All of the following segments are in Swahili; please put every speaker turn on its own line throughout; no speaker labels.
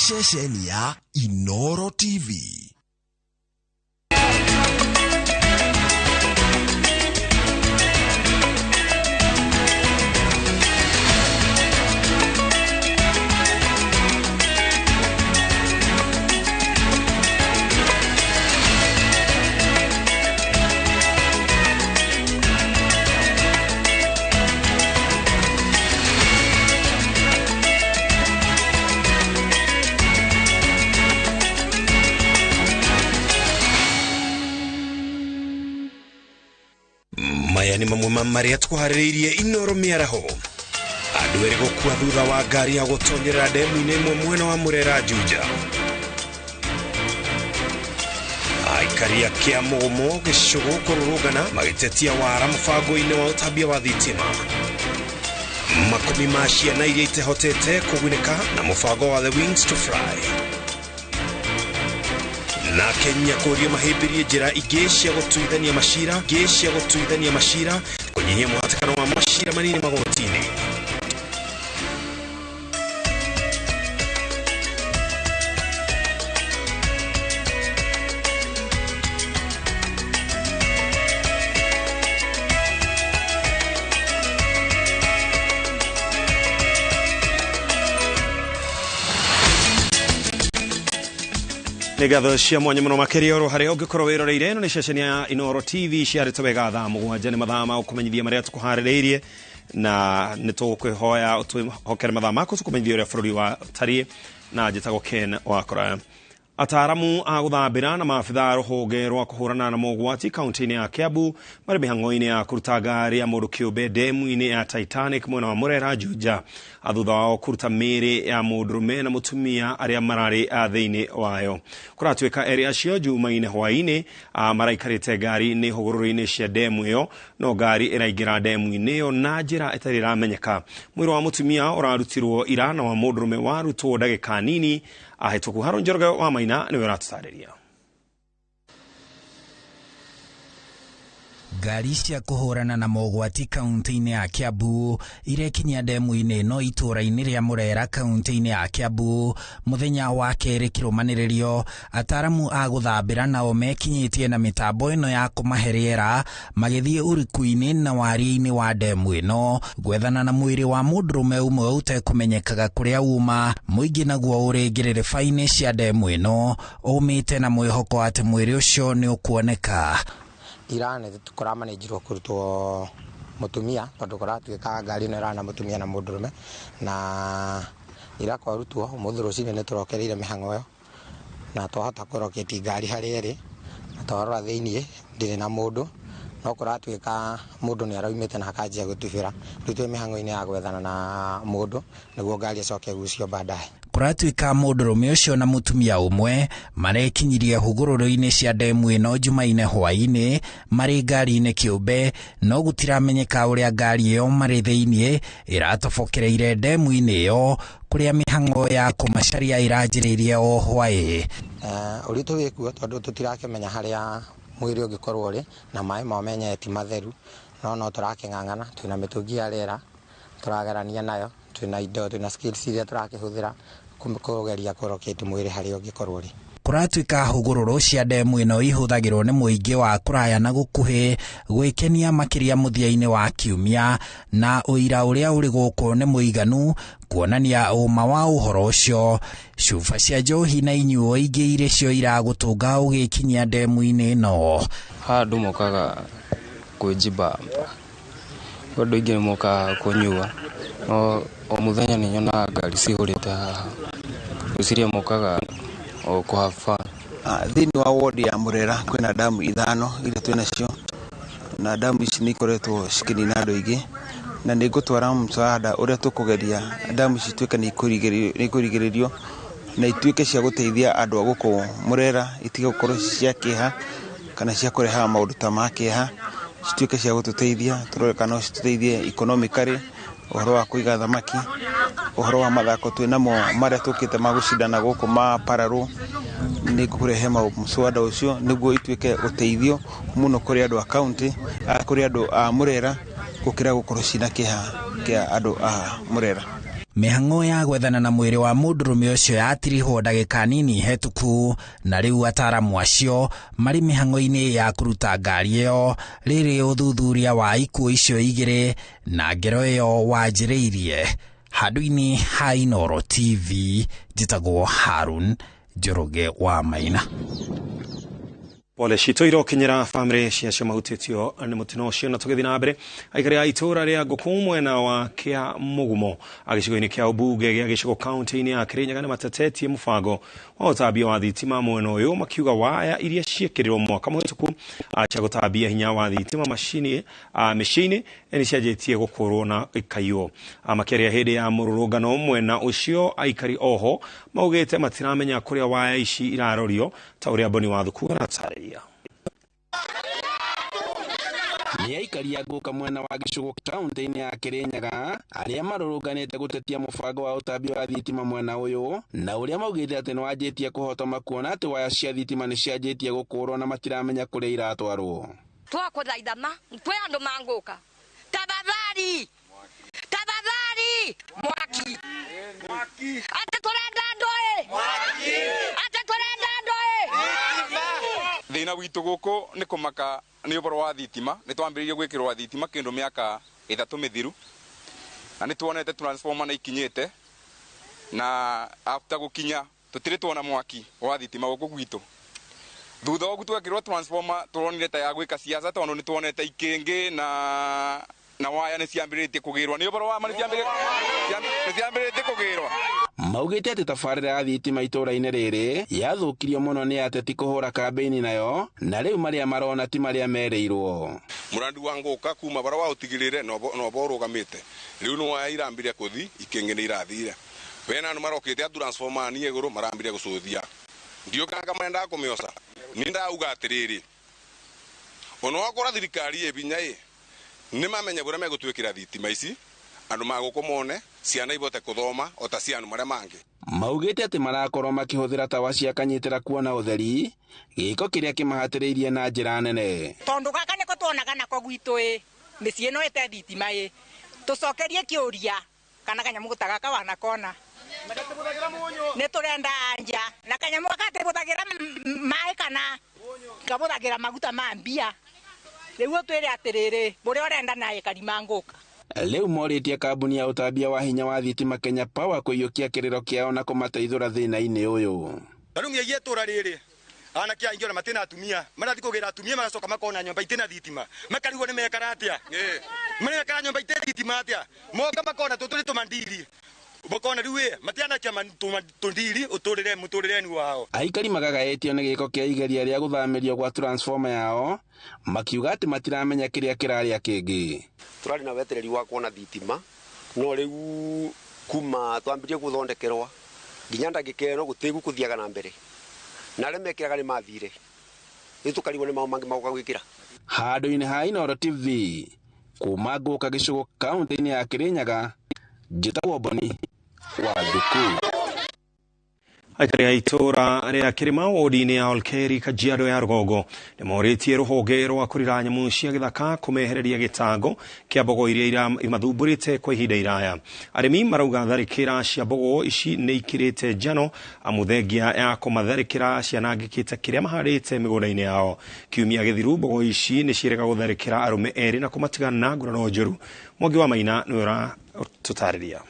ceceni ya Inoro TV. Maya ni mamwe maria twaharĩrĩirie Inoro miaraho. Andũ erĩ gũkua thutha wa ngari ya gũtonyerera ndemu-inĩ ĩmwe mwena wa Murera Juja. Aikari a Kĩamũgũmo gĩcigo kũrũrũngana magĩtetia wara mũbango-inĩ wa ũtambia wa thitima. Makumi ma ciana iria itehotete kũgunĩka na mũbango wa The Wings to Fly. Na Kenya kũria mahĩmbĩrie njĩra ingĩ cia gũtuithania macira kũnyihia mũhatĩkano wa macira manini magoti-inĩ. Negatho cia mwanya muno makeria oro haria ungikorwo wiroreire no ni ceceni ya Inoro TV ciarĩtwo wega thaa mũgwanja nĩ mathaa ma ũkũmenyithia marĩa tũkũharĩrĩirie na nĩ tũkwĩhoya ũtwĩhokere mathaa mako tũkũmenyithia ũrĩa bũrũri wa tariĩ na njĩtagwo Ken Wakora. Ataaramu a gũthambĩra na maabitha rũhonge rwa kũhũrana na mogwati kaunti-inĩ ya Kiambu marĩ mĩhang'o-inĩ ya kũruta ngari ya mũndũ kĩũmbe ndemu-inĩ ya Titanic mwena wa Murera Juja thutha wao kũruta mĩĩrĩ ya mũndũrũme na mũtumia arĩa mararĩ thĩinĩ wayo. Kũratuĩka erĩ acio Jumaine hwaĩ-inĩ maraikarĩte ngari-inĩ hũgũrũrũ-inĩ cia ndemu ĩyo no ngari ĩraingĩra ndemu-inĩ ĩyo na njĩra ĩtarĩ ĩramenyeka. Mwĩrĩ wa mũtumia ũrarutirwo ira na wa mũndũrũme warutwo ndagĩka nini. Ahĩtũku Harun Njoroge wa Maina nĩwe ũratũtarĩria.
Ngari cia kũhũrana na mogwati kaunti-inĩ ya Kiambu irekinyia ndemu-inĩ no itũra-inĩ rĩa Murera kaunti-inĩ ya Kiambu mũthenya wa kerĩ kĩrũmanĩrĩrio. Ataaramu a gũthambĩra nao mekinyĩtie na mĩtambo ĩno ya kũmahe rĩera magĩthiĩ ũriku-inĩ na waria-inĩ wa ndemu ĩno gwethana na mwĩrĩ wa mũndũrũme ũmwe ũtekũmenyekaga kũrĩa uma. Mũingĩ naguo ũrĩ ngĩrĩrĩba-inĩ cia ndemu ĩno ũmĩte na mwĩhoko atĩ mwĩrĩ ũcio nĩ ũkuoneka.
Irane tũkũramanĩjirwo kũrutwo mũtumia tondũ kũratuĩka ngari ĩno ĩrana mũtumia na mũndũrũme na ira kwarutwo ũmũthĩ rũcinĩ nĩ tũrokereire mĩhang'o ĩyo na twahota kũroketie ngari harĩa ĩrĩ na twarora thĩiniĩ ndĩrĩ na mũndũ no kũratuĩka mũndũ nĩ araumĩte na akanjia gũtubĩra rĩu twĩ mĩhang'o-inĩ ya gwethana na mũndũ nĩguo ngari ĩcoke gucio baadaye.
Kũratuĩka mũndũrũme ũcio na mũtumia ũmwe marekinyirie hũgũrũrũ-inĩ cia ndemu ĩno Jumaine hwaĩ-inĩ marĩ ngari-inĩ kĩũmbe no gũtiramenyeka ũrĩa ngari ĩyo marĩ thĩiniĩ ĩratobokereire ndemu-inĩ ĩyo kũrĩa mĩhang'o ya kũmacaria ĩranjĩrĩirie o hwaĩ.
Ũritũ wĩkuo tondũ tũtirakĩmenya harĩa mwĩrĩ ũngĩkorwo ũrĩ na maĩ mao menye ti matheru no tũrakĩng'ang'ana twĩna mĩtũngi ya rĩera tũragerania nayo twĩna indo twĩna skills iria tũrakĩhũthĩra kũgeria kũroketie mwĩrĩ harĩa ũngĩkorwo ũrĩ.
Kũratuĩka hũgũrũrũ cia ndemu ĩno ihũthagĩrwo nĩ mũingĩ wa kũraya na gũkuhĩ gwĩkenia makĩria mũthia-inĩ wa kiumia na ũira ũrĩa ũrĩ gũkũ nĩ mũiganu kuonania ũma wa ũhoro ũcio. Cuba cia njohi na inyuo ingĩ irĩ cio iragũtũnga ũgĩkinyia ndemu-inĩ ĩno.
Andũ mokaga kwĩjimba andũ aingĩ mokaga kũnyua o mũthenya nĩ nyonaga ngari cihũrĩte haha ũciria mokaga o kũhaba.
Thĩinĩ wa wodi ya Murera kwĩna damu 5 iria twĩ nacio na damu ici nĩ ikoretwo cikĩnina andũ aingĩ na nĩ ngũtwara msaada ũrĩa tũkũgeria damu ici tuĩke nĩ ikũrigĩrĩrio na ituĩke cia gũteithia andũ a gũkũ Murera itige gũkorwo cia kĩeha kana cia kũreha maũndũ ta ma kĩeha cituĩke cia gũtũteithia tũrore no cituteithie economically ũhoro wa kũiga thamaki ũhoro wa mathako twĩ namo marĩa tũkĩte magũcindana gũkũ ma pararũ nĩ kũrehe mswada ũcio nĩguo ituĩke ũteithio mũno kũrĩ andũ a county kũrĩ andũ a Murera gũkĩra gũkorwo cina kĩeha kĩa andũ a Murera.
Mĩhang'o ya gwethana na mwĩrĩ wa mũndũrũme ũcio yatirihwo ndagĩka nini hetũku, na rĩu ataaramu acio marĩ mĩhang'o-inĩ ya kũruta ngari ĩyo. Rĩrĩ ũthuthuria wa ikuũ icio igĩrĩ na ngero ĩyo wanjĩrĩirie. Handũ-inĩ ha Inooro TV, njĩtagwo Harun Njoroge wa Maina.
Pole cito irokinyira family cia mahutĩtio nĩ mũtino ũcio, na tũgĩthiĩ na mbere. Aikari a itũũra rĩa Ngũkũ mwena wa Kĩa Mũgumo gĩcigo-inĩ kĩa ũmbunge gĩa gĩcigo kaunti-inĩ ya Kirinyaga nĩ matetetie mũbango wa ũtambia wa thitima mwena ũyũ, makiuga waya iria ciĩkĩrĩrwo mwaka mũhĩtũku cia gũtambia hinya wa thitima mĩciĩ-inĩ nĩ cianjĩtie gũkũrwo na ikaiywo. Makĩaria hĩndĩ ya mũrũrũngano mwena ũcio, aikari oho maugĩte matiramenya kũrĩa waya ici irarorio, ta ũrĩa Boni wa Thuku aratarĩria.
Nĩ aikari a Ngũka mwena wa gĩcigo kaunti-inĩ ya Kirinyaga arĩa marũrũnganĩte gũtetia mũbango wa ũtambia wa thitima mwena ũyũ, na ũrĩa maugĩte atĩ nĩ wanjĩtie kũhotoma kuona atĩ waya cia thitima nĩ cianjĩtie gũkũrwo na matiramenya kũrĩa iratwarwo.
Twakũthaithana twĩ andũ ma Ngũka, tafadhali mwaki ate tũrenda ndoĩ ate tũrenda ndoĩ.
Thĩna witũ gũkũ nĩ kũmaka nĩ ũboro wa thitima. Nĩ twambĩrĩirie gwĩkĩrwo thitima kĩndũ mĩaka 3 mĩthiru, na nĩ tuonete transformer nĩ ikinyĩte, na after gũkinya tũtirĩ tuona mwaki wa thitima gũkũ gwitũ. Thutha wa gwĩkĩrwo transformer tũronire ta ya gwĩka siasa, tondũ nĩ tuonete ikĩngĩ na waya nĩ ciambĩrĩtie kũgĩrwo. Nĩ ũboro wa nĩ ciambĩrĩtie kũgĩrwo.
Maugĩte atĩ tabarĩra ya thitima itũũra-inĩ rĩrĩ yathũkirio mũno nĩ ateti kũhũra kambĩini nayo, na rĩu marĩa marona ti marĩa merĩirwo.
Mũrandi wa Ngũka kuma bara wa ũtigĩrĩre no borũgamĩte, rĩu nĩ waya irambire kũthi, ikĩngĩ nĩ irathire. Wena nĩ marokĩte a transformer ni igũrũ marambire gũcũthia. Ndiũkanga mendaga kũmĩosa. Nĩ ndauga atĩrĩrĩ, ona wakora thirikari ebinya nĩ mamenya bũrĩa megũtwĩkĩra thitima ici, andũ magũkũ mone ciana ibote kũthoma o ta ciana marĩa mangĩ.
Maugĩte atĩ marakorwo makĩhũthĩra tawa cia kanyitĩra kuona ũtheri, gĩko kĩrĩa kĩmahatĩrĩirie na njĩra nene.
Tondũ gaka nĩko tuonaga nako gwitũ mĩciĩ ĩno ĩte thitima tũcokerie kĩũria kana kanyamũ gũtagaka wanakona nĩ tũrenda anja na kanyamũ gatĩbũthagĩra maĩ kana kabũthagĩra maguta ma mbia. Rĩu twĩre atĩrĩrĩ, mũrĩa ũrenda naĩ karima Ngũka.
Rĩu morĩtie kambuni ya ũtambia wa hinya wa thitima Kenya Power kũiyũkia kĩrĩro kĩao na kũmateithũra thĩna-inĩ ũyũ.
Rĩu ngĩgie tũra rĩrĩ, anake aingĩ ona matĩna atumia, marathi kũgĩra atumia magacoka makona nyũmba itina thitima. Makarigwo nĩ mekara atĩa? Mekara nyũmba itina thitima atĩa? Moka makona tũtũrĩ tũmandiri. Makona rĩu matianakia tũndiri mũtũrĩre-inĩ wao.
Aikari magagaĩtio nĩ gĩko kĩa igeria rĩa gũthamĩrio gwa transformer yao, makiuga atĩ matiramenya kĩrĩa kĩrarĩa kĩngĩ.
Tũrarĩ na wetereri wa kuona thitima, no rĩu kuma twambĩrĩrie gũthondekerwa nginya ndagĩka ĩno gũtigũ kũthiaga na mbere, na arĩa mekĩraga nĩ mathire. Rĩu tũkarigwo nĩ maũ mangĩ magoka gwĩkĩra.
Handũ-inĩ ha Inooro TV kuma Ngũka gĩcigo kaunti-inĩ ya Kirinyaga, njĩtagwo Boni wa Thuku.
Aikari a itũũra rĩa Kĩrĩma wodi-inĩ ya Olkeri Kajiado ya Rũgongo nĩ morĩtie rũhonge rwa kũrira nyamũ cia gĩthaka kũmehereria gĩtango kĩa mbogo iria imathumbũrĩte kwa ihinda iraya. Arĩmi marauga tharĩkĩra cia mbogo ici nĩ ikĩrĩte njano mũthengia ya kũmatharĩkĩra cianangĩkĩte kĩrĩa maharĩte mĩgũnda-inĩ yao. Kiumia gĩthiru mbogo ici nĩ ciĩrĩga gũtharĩkĩra arũme erĩ na kũmatigana na nguraro njũru. Mwangi wa Maina nĩ ũratũtarĩria.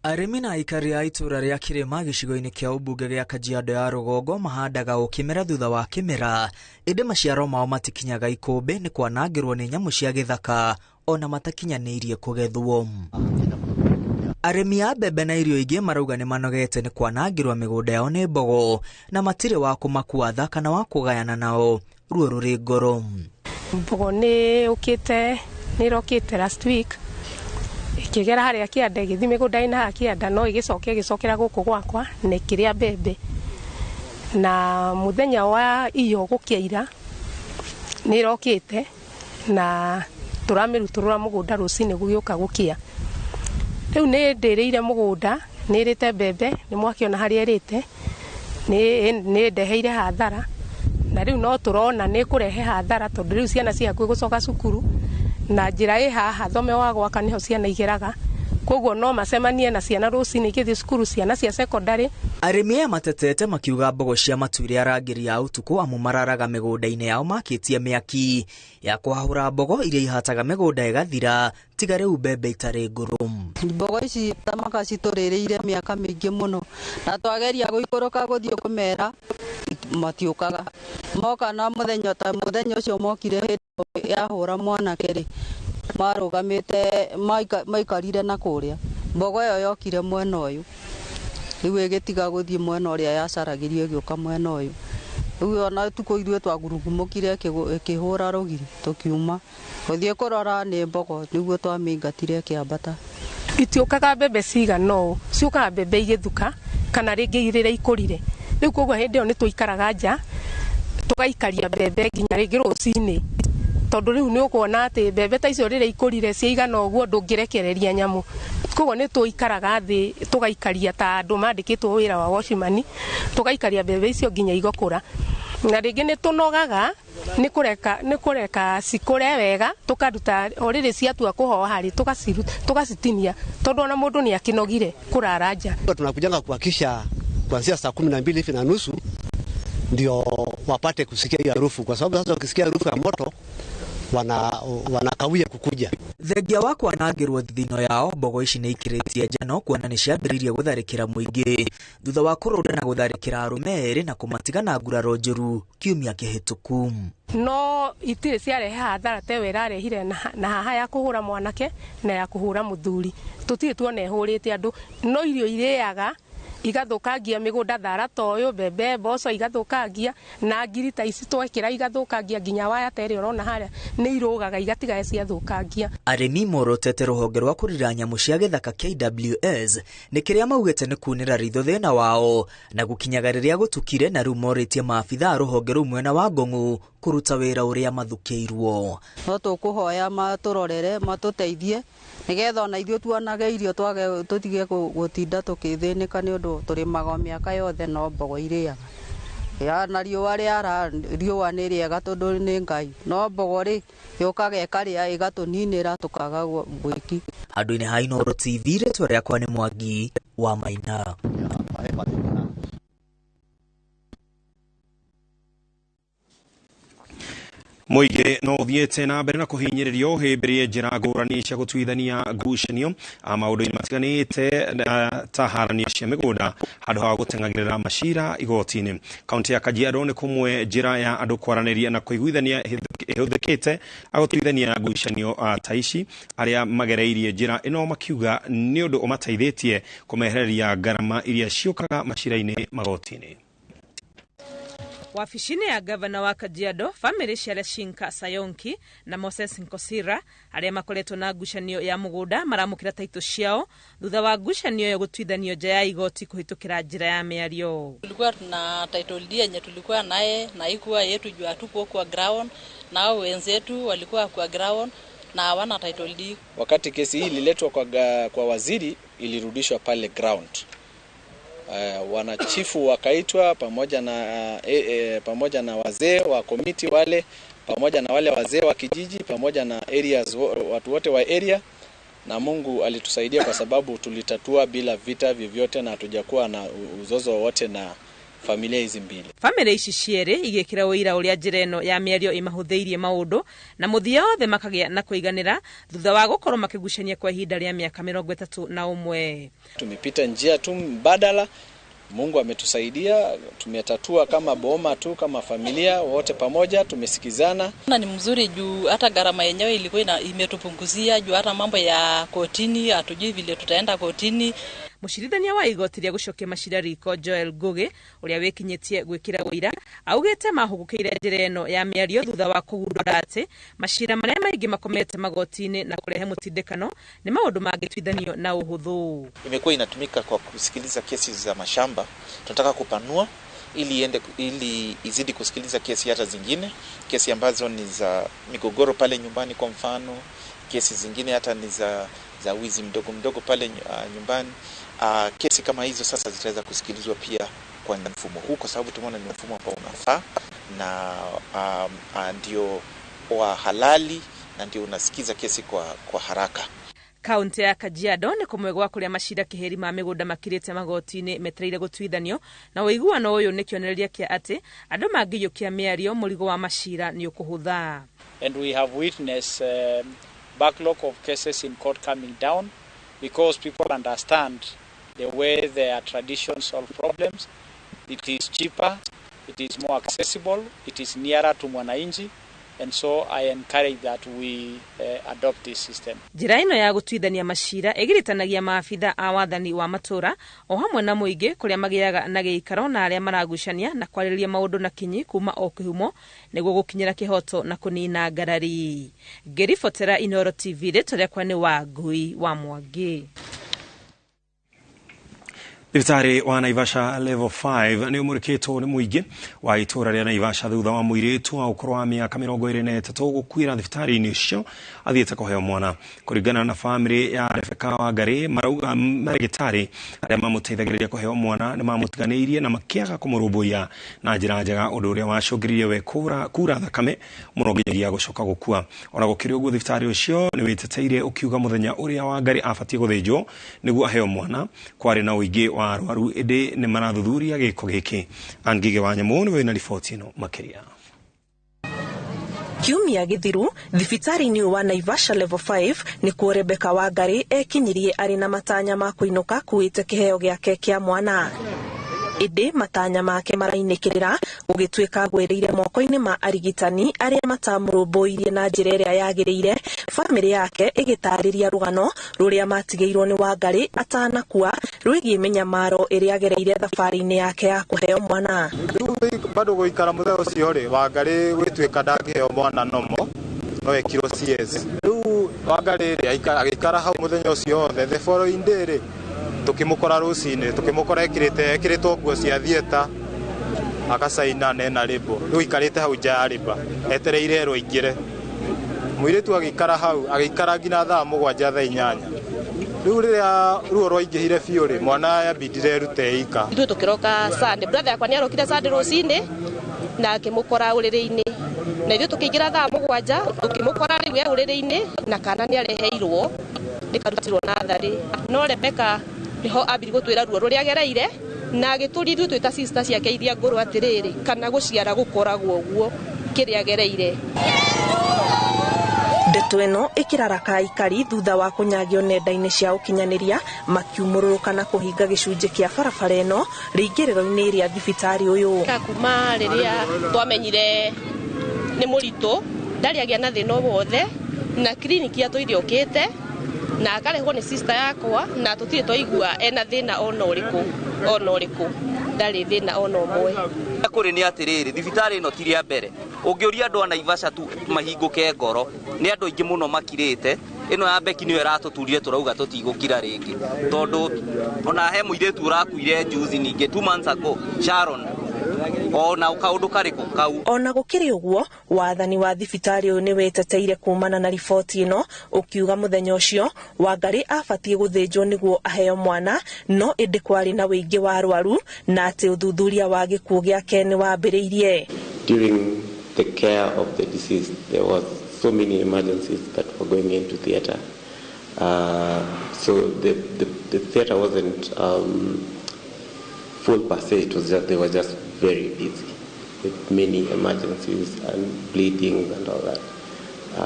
Arĩmi na aikari a itũũra rĩa Kĩrĩma gĩcigo-inĩ kĩa ũmbunge gĩa Kajiado ya Rũgongo mahandaga o kĩmera thutha wa kĩmera, ĩndĩ maciaro mao matikinyaga ikũmbĩ nĩ kwanangĩrwo nĩ nyamũ cia gĩthaka ona matakinyanĩirie kũgethwo. Arĩmi a mbembe na irio ingĩ marauga nĩ manogete nĩ kwanangĩrwo mĩgũnda yao nĩ mbogo na matirĩ wa kũmakuatha kana wa kũgayana nao ruo rũrĩ ngoro.
Mbogo nĩ ĩrokĩte last week kĩgera harĩa kĩanda gĩthi mĩgũnda-inĩ ha kĩanda no ĩgĩcokera gũkũ gwakwa na kĩrĩa mbembe, na mũthenya wa iyo gũkĩira nĩ ĩrokĩte na tũramĩrutũrũra mũgũnda rũcinĩ gũgĩũka gũkĩa. Rĩu nĩ ndĩrĩire mũgũnda, nĩ ĩrĩte mbembe, nĩ mwakĩona harĩa ĩrĩte, nĩ ndeheire hathara, na rĩu no tũrona nĩ kũrehe hathara tondũ rĩu ciana ciakuĩ gũcoka cukuru na njira ĩ haha thome wa gwaka niho ciana igeraga koguo no macemanie na ciana rucini igithii cukuru ciana cia secondary.
Arimi aya matetete makiuga mbogo cia matuire arangiri ya utuku amu mararaga migunda-ini yao makitie miaki ya kwahura mbogo iria ihataga migunda igathira tiga riu mbembe itari nguru.
Mbogo ici tamaka cituririire miaka mingi muno na twageria guikuruka guthii kumera matiukaga moka na muthenya ucio mokire hindi yahura mwanake ri marugamite maikarire na kuria mbogo yo yokire mwena uyu riu igitiga guthii mwena uria yacaragirie gioka mwena uyu riu ona tuko ithuĩ twagurugumukire ikihura rugiri tukiuma guthii kurora ni mbogo niguo twamingatire kiambata.
Itiukaga mbembe cigana ũũ ciukaga mbembe igithuka kana ringi irire ikurire riu koguo hindi ĩyo nĩtũikaraga nja tugaikaria mbembe nginya ringi rucini tondu riu ni ukuona ati mbembe ta icio rire ikurire ciigana ũguo ndũngĩrekereria nyamu koguo nĩtũikaraga thĩ tugaikaria ta andũ mandĩkĩtwo wĩra wa washimani tugaikaria mbembe icio nginya igokũra na ringi nĩtũnogaga nĩ kureka cikure wega tukaruta orire ciatua kuhoha ri tukacitinia tondu ona mundu ni akinogire kurara nja.
Tunakujanga kuhakisha kuanzia saa 12 hivi na nusu ndio wapate kusikia hiyo harufu, kwa sababu sasa ukisikia harufu ya moto wanakawia kukuja.
Thengia wa kwanangirwo thithino yao mbogo ici nĩ ikiritie njano kuona nĩ ciambĩrĩirie gũtharĩkĩra mũingĩ thutha wa kũrũnda na gũtharĩkĩra arũme erĩ na kũmatiga na nguraro njũru kiumia kĩhĩtũku.
No itirĩ ciarehe hathara te werarehire na haha ya kuhura mwanake na ya kuhura muthuri tutirĩ tuona ehũrĩte andũ no irio irĩaga igathukangia migunda thara toyo mbembe mboco igathukangia na ngirita ici twekira igathukangia nginya waya tere urona haria ni irugaga igatiga cia thukangia.
Arimi morotete ruhonge rwa kurira nyamu cia githaka KWS ni kiria maugite ni kunira ritho thina wao na gukinyaga riria gutukire na riu moritie maabitha ruhonge rumwe na wa Ngong'u kuruta wira uria mathukiirwo.
No tukuhoya maturorere matuteithie nigetha ona ithuĩ tuonage irio tutige gutinda tukithinika ni undu turimaga miaka yothe no mbogo iriaga ya na riũa rĩara riũa nĩ rĩega tondu nĩ Ngai no mbogo ri yukaga ĩkarĩa igatuninĩra tukaga gwiki.
Handũ-inĩ ha Inooro TV rĩtwa rĩakwa nĩ Mwangi wa Maina.
Muingĩ no ũthiĩte na mbere na kũhinyĩrĩria ũhĩmbĩrie njĩra ngũrani cia gũtuithania ngucanio maũndũ-inĩ matiganĩte ta haranio cia mĩgũnda handũ ha gũteng'agĩrĩra macira igoti-inĩ. Kaunti ya Kajiado nĩ kũmwe njĩra ya andũ kwaranĩria na kũiguithania ĩhũthĩkĩte agũtuithania ngucanio ta ici. Arĩa magereirie njĩra ĩno makiuga nĩ ũndũ ũmateithĩtie kũmehereria ngarama iria ciũkaga macira-inĩ magoti-inĩ.
Wafishini ya gavana wa Kajiado, family cia Shinka Sayonki na Moses Nkosira arĩa makoretwo na ngucanio ya mũgũnda maramũkĩra taito ciao thutha wa ngucanio ya gũtuithanio nja ya igoti kũhĩtũkĩra njĩra ya mĩario.
Tulikuwa tuna title deed yenye tulikuwa naye na ikuwa yetu juu hatukuwa kwa ground na wenzetu walikuwa kwa ground na hawana title deed.
Wakati kesi hii ililetwa kwa waziri ilirudishwa pale ground. Wanachifu wakaitwa pamoja na wazee wa komiti wale pamoja na wale wazee wa kijiji pamoja na areas watu wote wa area, na Mungu alitusaidia kwa sababu tulitatua bila vita vyovyote na hatujakuwa na uzozo wote na familia hizi mbili.
Family ici cierĩ igĩkĩra ũira ũrĩa njĩra ĩno ya mĩario imahũthĩirie maũndũ na mũthia wothe makagĩa na kũiganĩra thutha wa gũkorwo makĩgucania kwa ihinda rĩa mĩaka 31.
Tumepita njia tu mbadala. Mungu ametusaidia, tumetatua kama boma tu kama familia wote pamoja tumesikizana.
Na ni mzuri juu hata gharama yenyewe ilikuwa imetupunguzia juu hata mambo ya kotini hatujui vile tutaenda kotini.
Mucirithania wa igoti rĩa gũcokia macira riko Joel Ngugi ũrĩa wĩkinyĩtie gwĩkĩra ũira augĩte mahũgũkĩire njĩra ĩno ya mĩario thutha wa kũgundũra atĩ macira marĩa maingĩ makomete magoti-inĩ na kũrehe mũtindĩkano nĩ maũndũ mangĩtuithanio na ũhũthũ.
Imekuwa inatumika kwa kusikiliza kesi za mashamba, tunataka kupanua ili izidi kusikiliza kesi hata zingine, kesi ambazo ni za migogoro pale nyumbani kwa mfano, kesi zingine hata ni za wizi mdogo pale nyumbani. Kesi kama hizo sasa zitaweza kusikilizwa pia kwa mfumo huu kwa sababu tumeona ni mfumo ambao unafaa na ndio wa halali na ndio unasikiza kesi kwa haraka.
Kaunti ya Kajiado nĩ kũmwe gwa kũrĩa macira kĩheri ma mĩgũnda makirĩte magoti-inĩ metereire gũtuithanio, na ũiguano ũyũ nĩ kĩonereria kĩa atĩ andũ mangĩiyũkia mĩario mũrigo wa macira nĩ ũkũhũtha.
And we have witnessed backlog of cases in court coming down because people understand the way their traditions solve problems. It is cheaper, it is more accessible, it is nearer to mwananchi. And so I encourage that we adopt this system.
Njĩra ĩno ya gũtuithania macira ĩgiritanagia maabitha a wathani wa matũra o hamwe na mũingĩ kũrĩa magĩaga na gĩikaro na arĩa maragucania na kwarĩrĩria maũndũ na kinyi kuma o kĩhumo nĩguo gũkinyĩra kĩhoto na kũnina ngarari. Ngĩribotera Inooro TV rĩtwa rĩakwa nĩ Wangui wa Mwangi.
Thibitarĩ wa Naivasha level 5 nĩ ũmũrĩkĩtwo nĩ mũingĩ wa itũra rĩa Naivasha thutha wa mũirĩtu wa ũkũrũ wa mĩaka 23 gũkuĩra thibitarĩ-inĩ ũcio athiĩte kũheo mwana. Kũringana na famĩlĩ ya Rebeka Wangari, marigitari arĩa mamũteithagĩrĩria kũheo mwana nĩ mamũtiganĩirie na makĩaga kũmũrũmbũiya na njĩra njega, ũndũ ũrĩa wacũngĩrĩirie we kura thakame mũno nginyagia gũcoka gũkua. Ona gũkĩrĩ ũguo thibitarĩ ũcio nĩ wĩteteire ũkiuga mũthenya ũrĩa Wangari abatie gũthĩnjwo nĩguo aheo mwana kwarĩ na ũingĩ wa arwaru ĩndĩ nĩ marathuthuria gĩko gĩkĩ. Angige wa Nyamũ nĩ wĩna riboti ĩno makĩria.
Kiumia gĩthiru thibitarĩ-inĩ wa Naivasha level 5 nĩ kuo Rebeka Wangari ekinyirie arĩ na matanya ma kũinũka kuĩte kĩheo gĩake kĩa mwana. Ĩndĩ matanya make marainĩkĩrĩra gũgĩtuĩka gwereire moko-inĩ ma arigitani arĩa matamũrũmbũirie na njĩra ĩrĩa yagĩrĩire. Famĩlĩ yake ĩgĩtarĩria rũgano rũrĩa matigĩirwo nĩ Wangari atanakua rwĩgiĩ mĩnyamaro ĩrĩa agereire thabarĩ-inĩ yake ya kũheo mwana.
Bado gũikara mũthenya ũcio rĩ Wangari gwĩtuĩka ndangĩheo mwana nomo no ekirwo CS. Rĩu Wangari agĩikara hau mũthenya ũcio wothe. The following day rĩ tukimukora rucinĩ tukimukora ekĩrĩtwo nguo cia thieta akacaina nena rĩbo. Rĩu ikarĩte hau nja ya rĩba etereire erwo ingĩre. Mũirĩtu agĩikara hau agĩikara nginya thaa 7 thaa 8. Rĩu rĩrĩa ruo rwaingĩhire biũ rĩ mwana yabindire rute ika.
Ithuĩ tũkĩroka Sunday, brother yakwa nĩ arokire Sunday rũcinĩ na akĩmũkora ũrĩrĩ-inĩ, na ithuĩ tũkĩingĩra thaa 7 tũkĩmũkora rĩu ya ũrĩrĩ-inĩ na kana nĩ areheirwo nĩkarutirwo natharĩ. No Rebeka niho ambiri gũtwĩra ruo rũrĩa agereire na agĩtũria ithuĩ twĩta sister ciake iria ngũrũ atĩrĩrĩ kana gũciara gũkoragwo ũguo kĩrĩa agereire. Ndeto ĩno ĩkĩraraka aikari thutha wa kũnyagio nenda-inĩ cia ũkinyanĩria makiumũrũrũka na kũhinga gĩcunjĩ kĩa barabara ĩno rĩingĩrĩro-inĩ rĩa thibitarĩ ũyũ. Kuma rĩrĩa twamenyire nĩ mũritũ ndarĩ agĩa na thĩna wothe na kliniki ya tũithiũkĩte na akarehwo nĩ sister yakwa na tũtirĩ twaigua ena thĩna ona ũrĩkũ ndarĩ thĩna ona ũmwe.
Kũrĩ nĩ atĩrĩrĩ thibitarĩ ĩno ti rĩa mbere ũngĩũria andũ a Naivasha tu mahingũke ngoro nĩ andũ aingĩ mũno makirĩte. Ĩno ya Beki nĩyo ĩratũturire tũrauga tũtigũkira rĩngĩ tondũ ona he mũirĩtu ũrakuire juzi ningĩ 2 months ago Sharon ona kaũndũ karĩkũ kau.
Ona gũkĩrĩ ũguo wathani wa thibitarĩ ũyũ nĩ weteteire kumana na riboti ĩno ũkiuga mũthenya ũcio Wangari abatie gũthĩnjwo nĩguo aheo mwana, no ĩndĩ kwarĩ na wĩingĩ wa arwaru na atĩ ũthuthuria wa gĩkuũ gĩake nĩ wambĩrĩirie.
During the care of the deceased there was so many emergencies that were going into theatre. So the theatre wasn't full per se. It was just, they were just very busy with many emergencies and bleedings and all that.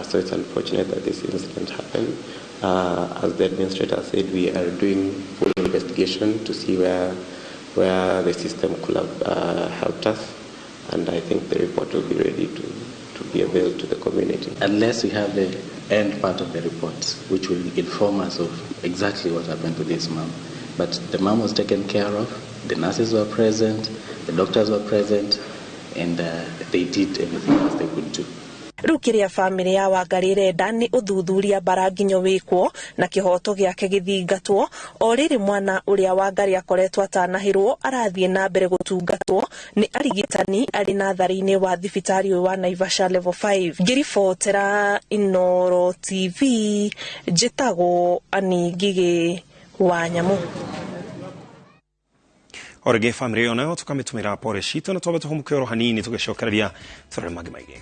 So it's unfortunate that this incident happened. As the administrator said, we are doing full investigation to see where the system could have helped us, and I think the report will be ready to be available to the community.
Unless we have the end part of the report, which will inform us of exactly what happened to this mom. But the mom was taken care of, the nurses were present, the doctors were present, and they did everything else they could do.
Rĩu kĩrĩa famĩlĩ ya Wangari ĩrenda nĩ ũthuthuria baranginyo wĩkwo na kĩhoto gĩake gĩthingatwo, o rĩrĩ mwana ũrĩa Wangari akoretwo atanahĩrwo arathiĩ na mbere gũtungatwo nĩ arigitani arĩ natharĩ-inĩ wa thibitarĩ ũyũ wa Naivasha level 5. Ngĩribotera Inooro TV njĩtagwo Ani Ngigĩ wa Nyamũ.
Orege famĩlĩ ĩyo nayo tũkamĩtũmĩra pore citũ na twambe tũhũmũke oro hanini tũgĩcokereria tũrore mangĩ maingĩ.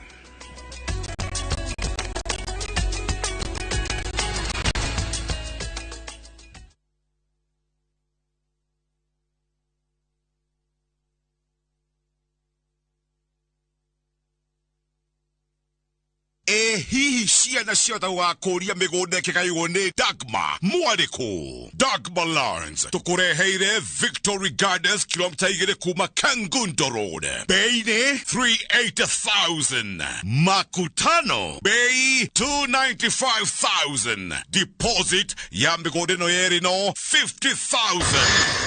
hihi ciana ciota gũgakũria mĩgũnda ĩkĩgaywo nĩ Dagmar Mwarĩkũ. Dagmar Lawrence tũkũreheire Victory Gardens kilomita 2 kuma Kangundo Road. Bei nĩ 380,000. Makutano bei 295,000. Deposit ya mĩgũnda ĩno yerĩ no 50,000.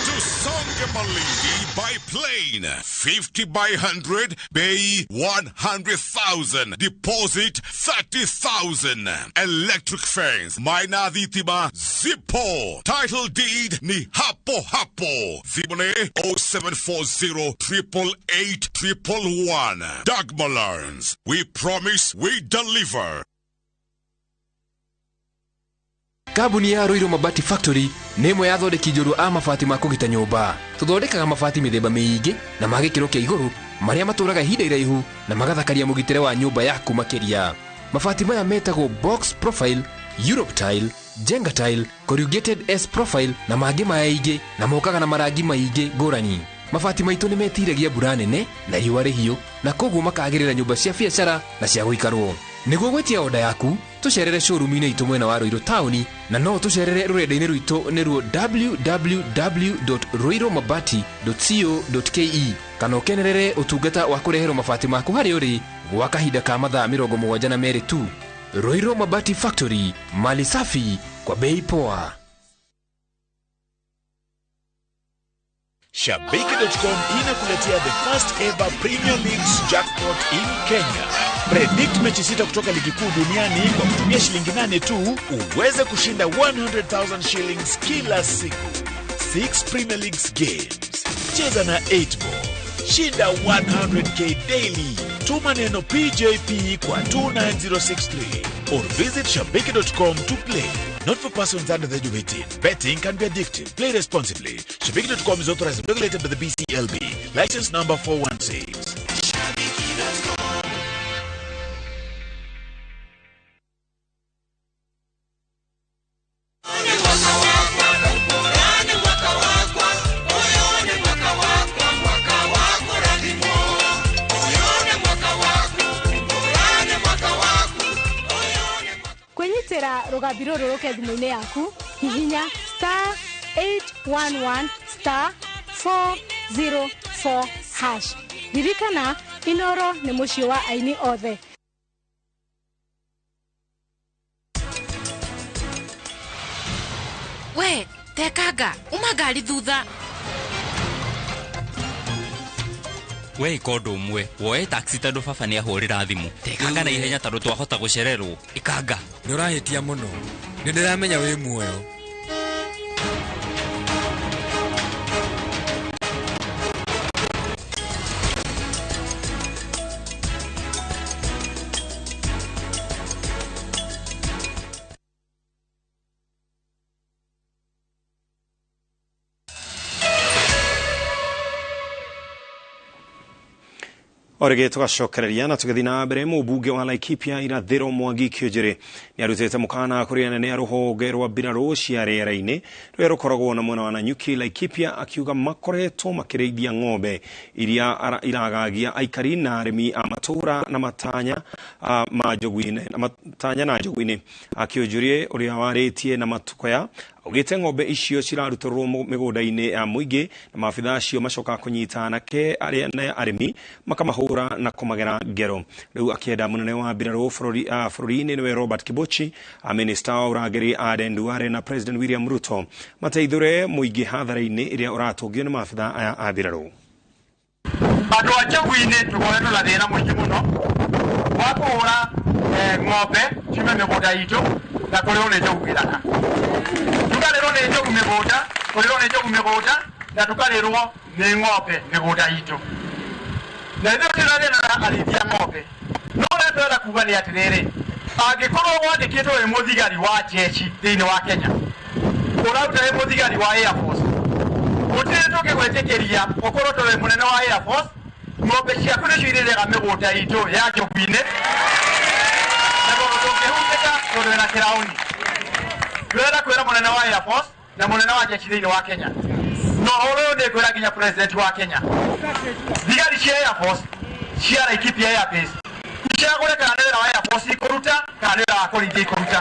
Tusonge Malindi by plane 50 by 100 bei 100,000. Deposit 30,000. Electric fence maina thitima zipo. Title deed ni hapo hapo. Zibone 0740 888 111. Dagmar Lawrence, we promise we deliver.
Kabuni ya Roiro Mabati Factory nĩ ĩmwe ya thondeki njũru a mabati ma kũgita nyũmba. Tũthondekaga mabati mĩthemba mĩingĩ na ma gĩkĩro kĩa igũrũ marĩa matũraga ihinda iraihu na magathakaria mũgitĩre wa nyũmba yaku makĩria. Mabati maya metagwo box profile, Europe tile, Jenga tile, corrugated S profile na mangĩ maingĩ na mokaga na marangi maingĩ ngũrani. Mabati maitũ nĩ metiragia mbura nene na riũa rĩhiũ na koguo makagĩrĩra nyũmba cia biacara na cia gũikarwo. Nĩguo gwetia oda yaku, tũcerere showroom-inĩ itũ mwena wa Roiro Town na no tũcerere rũrenda-inĩ rwitũ nĩruo www.roiromabati.co.ke kana ũkenerere ũtungata wa kũreherwo mabati maku harĩa ũrĩ gwa kahinda ka mathaa 72 tu. Roiro Mabati Factory, mali safi kwa bei poa.
Shabiki.com inakuletea the first ever Premier League's jackpot in Kenya. Predict mechi 6 kutoka ligi kuu duniani kwa kutumia shilingi 8 tu uweze kushinda 100,000 shillings kila siku. 6 Premier League's games. Cheza na 8 ball. Shinda 100k daily. Tuma neno PJP kwa 29063 or visit shabiki.com to play. Not for persons under the age of 18. Betting can be addictive. Play responsibly. Shabiki.com is authorized and regulated by the BCLB. License number 416.
Kwenyitira rugabiro roroke thimũ-inĩ yaku hihinya *811 *404 hash. Ririkana Inoro nĩ mũciĩ wa aini othe.
We, tekanga, umagari thutha.
We ikondo umwe, woe taxi tando baba nĩ ahũrĩra thimũ. Tekanga na ihenya tando twahota gũcererwo. Ikanga.
Nĩ ũrahĩtia mũno. Nĩ ndĩramenya wĩ muoyo.
Orege tugacokereria na tugathi na mbere mũmbunge wa Laikipia Irathĩro Mwangi Kĩũnjĩrĩ nĩ arutĩte mũkana kũrĩ anene a rũhonge rwa mbirarũ cia rĩera-inĩ rũrĩa rũkoragwo na mwena wa Nanyuki Laikipia, akiuga makoretwo makĩrĩithia ng'ombe iria iragagia aikari na arĩmi a matũra na matanya ma njogu-inĩ. Kĩũnjĩrĩ ũrĩa warĩtie na matukoya ugite ng'ombe icio cirarutũrwo mĩgũnda-inĩ ya mũingĩ na maabitha acio macoka kũnyita anake arĩa na arĩmi makamahũra na kũmagera ngero. Rĩu akĩenda mũnene wa mbirarũ bũrũri-inĩ nĩwe Robert Kibochi, minista wa ũrangĩri Aden Duale na President William Ruto mateithũre mũingĩ hathara-inĩ ĩrĩa ũratũngio nĩ maabitha aya a mbirarũ.
Andũ a njogu-inĩ tũkoretwo na thĩna mũingĩ mũno wa kũhũra ng'ombe ciume mĩgũnda itũ na kũrĩo nĩ njogu gĩthaka. Tukarĩrwo nĩ njogu mĩgũnda, kũrĩrwo nĩ njogu mĩgũnda na tukarĩrwo nĩ ng'ombe mĩgũnda itũ. Na ithuĩ tũrarĩra arĩithia ng'ombe. No ũrĩa twenda kuuga nĩ atĩrĩrĩ, angĩkorwo wandĩkĩtwo wĩ mũthigari wa jeshi thĩinĩ wa Kenya, ũraruta wĩ mũthigari wa Air Force, gũtirĩ tũngĩgwĩtĩkĩria ũkorwo tũrĩ mũnene wa Air Force, ng'ombe ciaku nĩcio irĩrĩaga mĩgũnda itũ ya njogu-inĩ na tũngĩhutĩka tondũ wĩna kĩraũni. Twenda kwĩra mũnene wa Air Force na mũnene wa jeshi thĩinĩ wa Kenya, no ũrĩa nĩ kwĩra nginya president wa Kenya, thigari cia Air Force cia Laikipia Air Base iciagũre kana nĩ wĩra wa Air Force bosi koruta kanira koringi koruta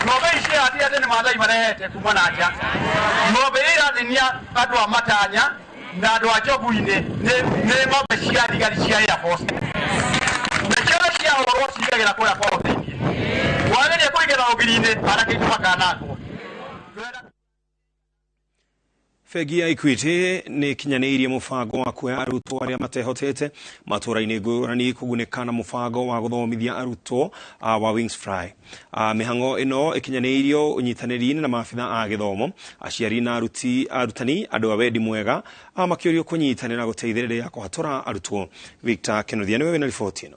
ng'ombe ici ati ni mathai marehete kuma na nja ng'ombe irathinia andu a matanya na andu a njogu-ini ni ng'ombe cia thigari cia Air Force nekĩo ciahorwo cigagĩra kũrĩa kwao thĩinĩ wageria kũingĩra ũgiri-inĩ arakĩitwo makanangwo.
Bengi ya Equity ni kinyanĩirie mũbango wa kuoya arutwo arĩa matehotete matũra-inĩ ngũrani kũgunĩka na mũbango wa gũthomithia arutwo wa Wings Fly. Mĩhang'o ĩno ĩkinyanĩirio ũnyitanĩri-inĩ na maabitha a gĩthomo, aciari na arutani, andũ a wendi mwega makĩũrio kũnyitanĩra gũteithĩrĩria kũhatũra arutwo. Victor Kenothia nĩwe wĩna riboti ĩno.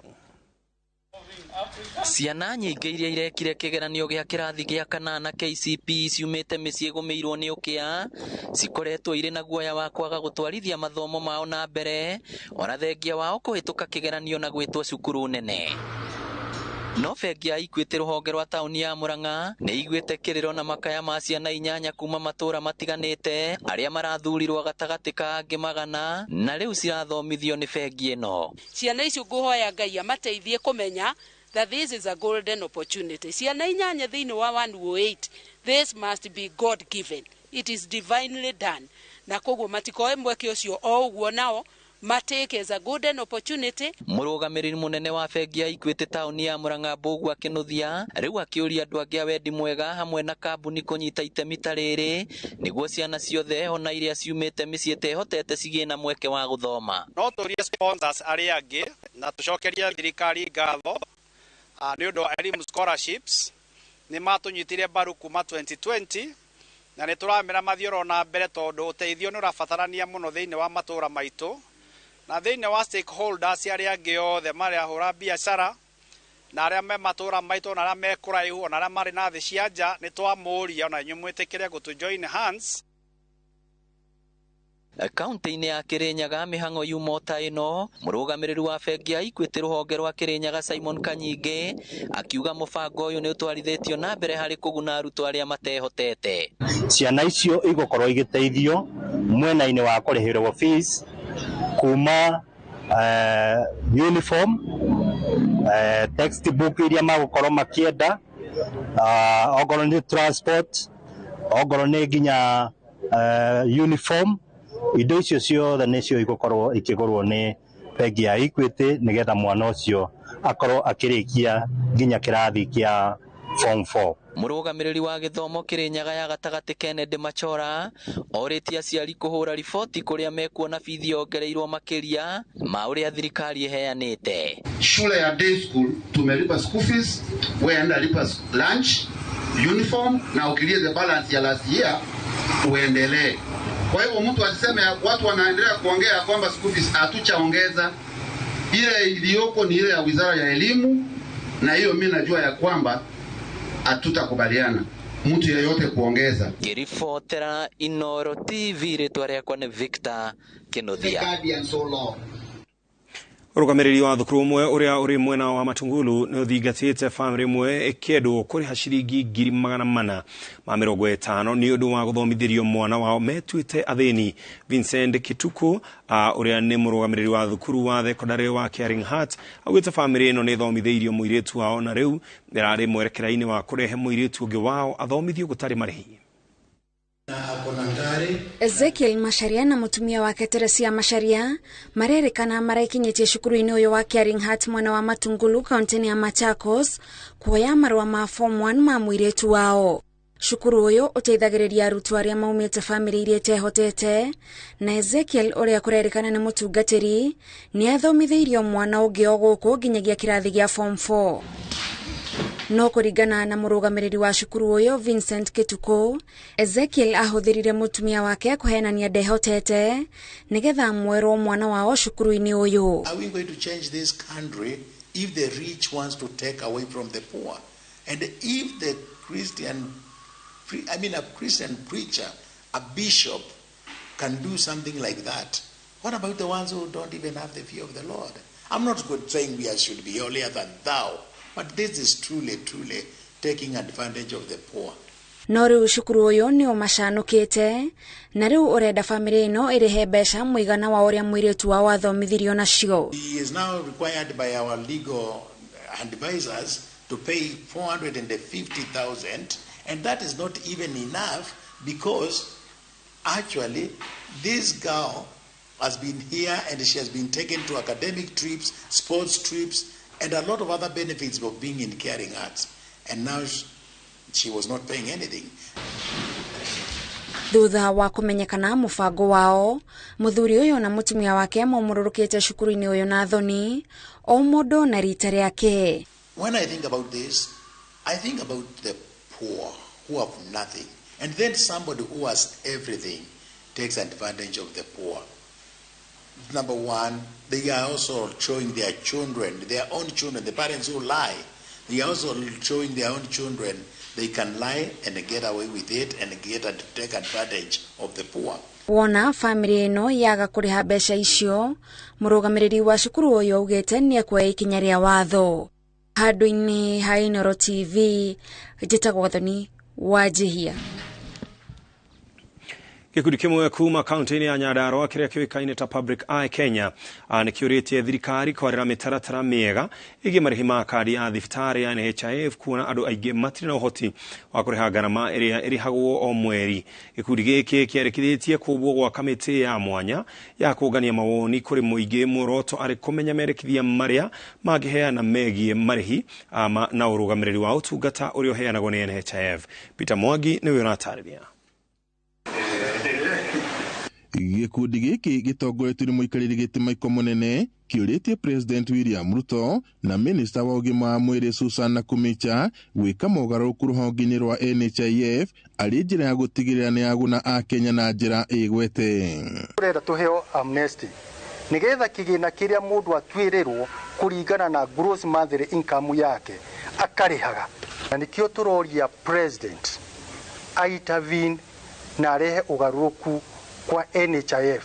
Ciana nyingĩ iria irekire kĩgeranio gĩa kĩrathi gĩa kanana KCPE ciumĩte mĩciĩ ĩgũmĩirwo nĩ ũkĩa cikoretwo irĩ na guoya wa kwaga gũtwarithia mathomo mao na mbere ona thengia wao kũhĩtũka kĩgeranio na gwĩtwo cukuru nene. No bengi ya Equity rũhonge rwa taũni ya Murang'a nĩ iguĩte kĩrĩro na makaya ma ciana 8 kuma matũra matiganĩte arĩa marathurirwo gatagatĩ ka angĩ magana na rĩu cirathomithio nĩ bengi ĩno.
Ciana icio ngũhoya Ngai amateithie kũmenya that this is a golden opportunity. Ciana 8 thĩinĩ wa 108, this must be God given. It is divinely done. Na koguo matikoe mweke ũcio o ũguo nao matake as a golden opportunity.
Mũrũgamĩrĩri mũnene wa bengi ya Equity taũni ya Murang'a Mbũgua Kĩnuthia rĩu akĩũria andũ angĩ a wendi mwega hamwe na kambuni kũnyita itemi ta rĩrĩ nĩguo ciana ciothe ona iria ciumĩte mĩciĩ tehotete cigĩe na mweke wa gũthoma.
No tũrie sponsors arĩa angĩ na tũcokeria thirikari ngatho nĩ ũndũ wa elimu scholarships nĩ matũnyitire mbaru kuma 2020 na nĩ tũramera mathioro na mbere tondũ ũteithio nĩ ũrabatarania mũno thĩinĩ wa matũra maitũ na thĩinĩ wa stakeholders arĩa angĩ othe marĩa ahũra biacara na arĩa me matũra maitũ na arĩa me kũraihu na arĩa marĩ na thĩ cia nja nĩ twamũria ona inyuĩ mwĩtĩkĩre gũtũjoin hands.
Kaunti-inĩ ya Kĩrĩnyaga mĩhang'o yuma ta ĩno mũrũgamĩrĩri wa bengi ya Equity rũhonge rwa Kĩrĩnyaga Simon Kanyingĩ akiuga mũbango ũyũ nĩ ũtwarithĩtio na mbere harĩ kũguna arutwo arĩa matehotete.
Ciana icio igũkorwo igĩteithio mwena-inĩ wa kũrĩhĩrwo fees kuma uniform, textbook iria magũkorwo makĩenda, ongorwo nĩ transport, ongorwo nĩ nginya uniform, indo icio ciothe nĩcio igũkorwo ikĩgũrwo nĩ bengi ya Equity nĩgetha mwana ũcio akorwo akĩrĩkia nginya kĩrathi kĩa form 4.
Mũrũgamĩrĩri wa gĩthomo Kĩrĩnyaga ya gatagatĩ Kennedy Machora orĩtie aciari kũhũra riboti kũrĩa mekuona bithi yongereirwo makĩria ma ũrĩa thirikari ĩheanĩte.
Shule ya day school tumelipa school fees, weenda lipa lunch, uniform na ukilie the balance ya last year uendelee. Kwa hivyo mtu asiseme watu wanaendelea kuongea kwamba school fees hatuchaongeza. Ile iliyoko ni ile ya Wizara ya Elimu na hiyo mimi najua ya kwamba hatutakubaliana mtu yeyote kuongeza.
Ngĩribotera Inooro TV rĩtwa rĩakwa nĩ Victor Kĩnuthia.
Ũrũgamĩrĩri wa thukuru ũmwe ũrĩa ũrĩ mwena wa Matungulu nĩ ũthingatĩte famĩlĩ ĩmwe ĩkĩendwo kũrĩha ciringi 450,000 nĩ ũndũ wa gũthomithĩrio mwana wao metuĩte athĩni. Vincent Kituku ũrĩa nĩ mũrũgamĩrĩri wa thukuru wa thekondarĩ wa Caring Heart augĩte famĩlĩ ĩno nĩ ĩthomithĩirio mũirĩtu wao na rĩu ĩrarĩ mwerekera-inĩ wa kũrehe mũirĩtu ũngĩ wao athomithio gũtarĩ marĩhi.
Ezekiel Macharia na mutumia wake Teresia Macharia marerikana maraikinyĩtie cukuru-inĩ ũyũ wa Caring Heart mwena wa Matungulu kaunti-inĩ ya Machakos kuoya marũa ma form 1 ma mũirĩtu wao. Cukuru ũyũ ũteithagĩrĩria arutwo arĩa maumĩte famĩlĩ iria itehotete na Ezekiel ũrĩa kũrerikana nĩ mũtungatĩri nĩ athomithĩirio mwana ũngĩ o gũkũ nginyagia kĩrathi gĩa form 4. No kũringana na mũrũgamĩrĩri wa cukuru ũyũ Vincent Kituku, Ezekiel ahũthĩrire mutumia wake kũhenania ndehotete nĩgetha mwerwo mwana wao cukuru-inĩ ũyũ.
Are we going to change this country if the rich wants to take away from the poor? And if the a Christian preacher, a bishop can do something like that, what about the ones who don't even have the fear of the Lord? I'm not saying we should be holier than thou, but this is truly taking advantage of the poor.
no riu cukuru uyu ni umacanukite na riu urenda family ino irihe mbeca muigana wa uria mwiritu wao athomithirio nacio.
He is now required by our legal advisors to pay 450,000, and that is not even enough because actually this girl has been here and she has been taken to academic trips, sports trips, and a lot of other benefits of being in caring arts, and now she was not paying anything.
Thutha wa kumenyekana mubango wao, muthuri uyu na mutumia wake maumururukite cukuru-ini uyu na thoni o mundu na rita riake.
When I think about this, I think about the poor who have nothing, and then somebody who has everything takes advantage of the poor. Number one, they are also showing their children, their own children, the parents who lie, they are also showing their own children they can lie and get away with it and take advantage of the poor.
Wona family ino yaga kuriha mbeca icio, murugamiriri wa cukuru uyu ugite ni ekwoya ikinya ria watho. Handu-ini ha Inooro TV, njitagwo Thoni Wanjihia.
Gikundi kimwe kuma kaunti-ini ya Nyandarua kiria kiuikaine ta Public Eye Kenya ni kiuritie thirikari kwarira mitaratara miega igi marihi ma kadi ya thibitari ya NHIF kuona andu aingi matiri na uhoti wa kuriha garama iria irihagwo o mweri. Gikundi giki kierekithitie kubwo gwa kamiti ya mwanya ya kugania mawoni kuri muingi muoroto ari kumenya merekithia maria magiheana megie marihi na urugamiriri wa utungata urio heanagwo ni NHIF. Peter Mwangi niwe uratarithia.
Gikundi giki gitongoretio ni muikariri giti Michael Munene kiuritie President William Ruto na Minister wa ugima wa mwiri Susan Nakhumicha gwika mogaruku ruhonge-ini rwa NHIF ari njira ya gutigirira ni aguna a Kenya na njira igwete.
Turenda tuheo amnesty nigetha kigina kiria mundu atwirirwo kuringana na gross monthly income yake akarihaga, na nikio turoria President aitavin na arehe ugaruku kwa NHIF.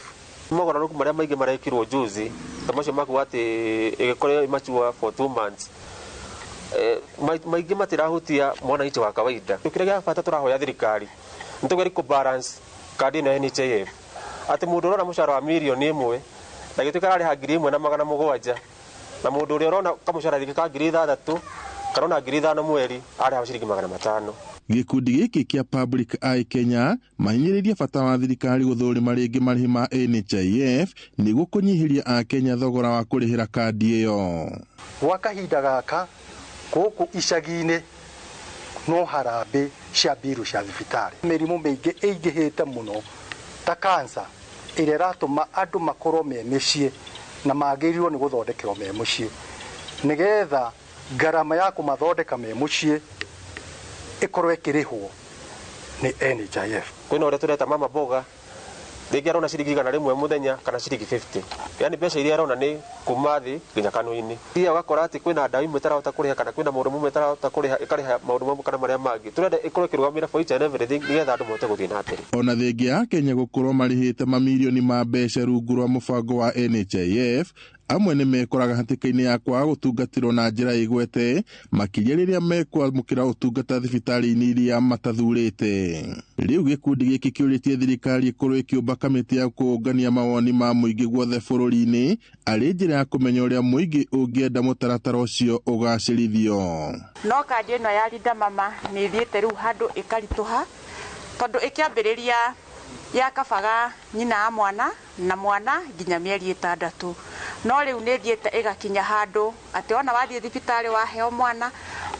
Mogaruku maria maingi marekirwo juzi tamacio maku ati igikore imachua for 2 months maingi matirahutia mwananchi wa kawaida. Tukire gya bata turahoya thirikari nitugeri ku balance kadi na NHIF ati mundu urona mushara wa milioni 1 na gituka ari ha 1,700 na mundu uri urona kamushara thika 6,000 karona 5,000 mweri ari ha shiringi 500.
Gikundi giki kia Public Eye Kenya mahinyiriria bata wa thirikari guthurima ringi marihi ma NHIF niguo kunyihiria a Kenya thogora wa kurihira kadi iyo.
Gwa kahinda gaka guku icagi-ini no harambe cia biru cia thibitari. Mirimu mingi ingihite muno ta cancer iria ratuma andu makorwo me micii na magirirwo ni guthondekerwo me mucii nigetha garama ya kumathondeka me mucii ikorwe kirihwo ni NHIF.
Kwina ore tureta mama boga rigi arona ciringi 100 muthenya kana ciringi 50, yani mbeca iria arona ni kumathi nginya kanuni-ini. Ia ugakora ati kwina ndawa imwe tarahota kuriha kana kwina maundu mamwe tarahota kuriha ikariha maundu mamwe kana maria mangi. Turenda ikorwe kirugamira for each and everything nigetha andu mote guthii na mbere.
Ona thengi ya Kenya gukorwo marihite mamilioni ma mbeca rungu rwa mubango wa NHIF, amwe ni mekoraga hatikaini ya kwa gutungatirwo na njira igwete makiria riria mekwamukira utungata thibitari-ini iria matathurite. Riu gikundi giki kiuritie thirikari ikorwo ikiumba kamiti ya kuungania mawoni ma muingi guothe bururi-ini ari njira ya kumenya uria muingi ungienda mutaratara ucio ugacirithio.
No kadi ino ya Linda Mama ni thiete riu handu ikarituha tondu ikiambiriria ya kabaga nyina a mwana na mwana nginya mieri 6, no riu ni thiete igakinya handu ati ona wathie thibitari waheo mwana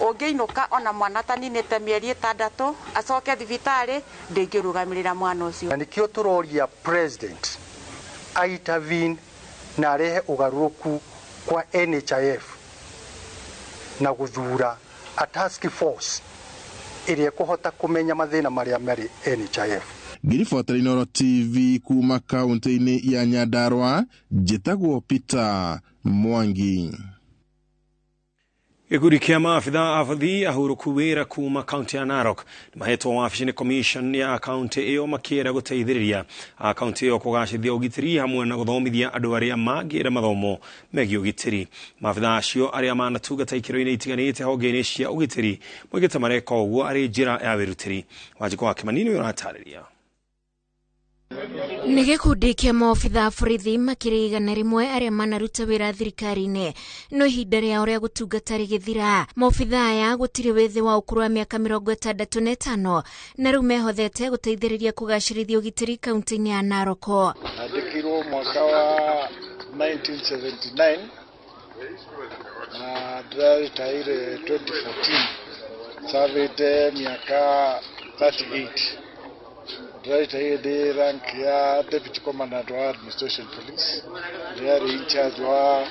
ungiinuka ona mwana taninite mieri 6 acoke thibitari ndingirugamirira mwana ucio.
Nikio turoria President aitavin na arehe ugaruku kwa NHIF na guthura a task force iria kuhota kumenya mathina maria mari NHIF.
Giribota Inooro TV kuma kaunti-ini ya Nyandarua, njitagwo Peter Mwangi.
Gikundi kia maafitha afathi ahuruku wira kuma kaunti ya Narok mahetwo wabici-inĩ commission ya kaunti iyo makienda guteithĩrĩria kaunti iyo kugacithia ugitiri hamwe na guthomithia andu aria mangĩra mathomo megiĩ ugitiri. Maafitha acio aria manatungata ikĩro-inĩ itiganĩte honge-inĩ cia ugitiri moigĩte mareka ũguo arĩ njĩra ya wĩrutĩri. Wanjikũ wa Kĩmanini ũratarĩria.
Nĩ gĩkundi kĩa maobitha borithi makĩria igana rĩmwe arĩa manaruta wĩra thirikari-inĩ no ihinda rĩao rĩa gũtungata rĩgĩthira. Maobitha aya gũtirĩ wĩthĩ wa ũkũrũ wa mĩaka 65 na rĩu mehothete gũteithĩrĩria kũgacĩrithia ũgitĩri kaunti-inĩ ya Narok.
Andĩkirwo mwaka wa 1979 na ndaritaire 2014 savĩte mĩaka 38. Right here, the rank ya Deputy Commandant wa Administration Police. They are in charge wa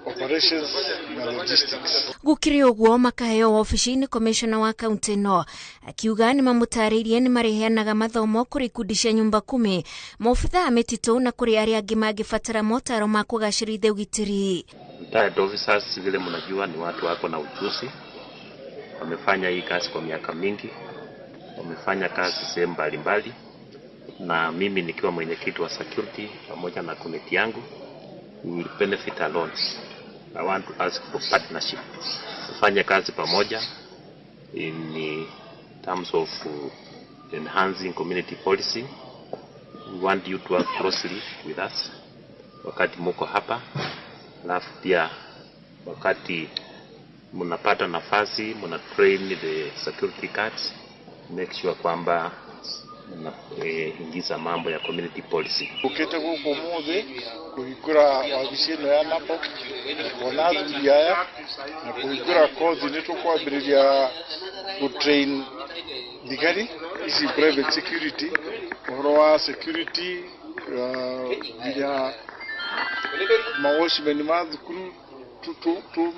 operations na logistics.
Gukiri ũguo makaheo wabici-inĩ commissioner wa kaunti ĩno akiuga nĩ mamũtarĩirie nĩ mareheanaga mathomo kũrĩ ikundi cia nyumba 10 maobitha a mĩtitũ na kũrĩ arĩa angĩ mangĩbatara motaro ma kũgacĩrithia ugitiri.
Retired officers vile mnajua ni watu wako na ujuzi, wamefanya hii kazi kwa miaka mingi, wamefanya kazi sehemu mbalimbali, na mimi nikiwa mwenyekiti wa security pamoja na committee yangu, we will benefit a lot. I want to ask for partnership. Tufanye kazi pamoja in terms of enhancing community policy. We want you to work closely with us wakati muko hapa, alafu pia wakati mnapata nafasi mna train the security guards, make sure kwamba ingiza mambo ya community policy.
Ukete guko muthi kuhingura wabici ĩno ya Narok kuona thuri aya na kuhingura kothi nĩ tũkwambĩrĩria gũtrain thigari ici private security, ũhoro wa security nginya mawatchman ma thukuru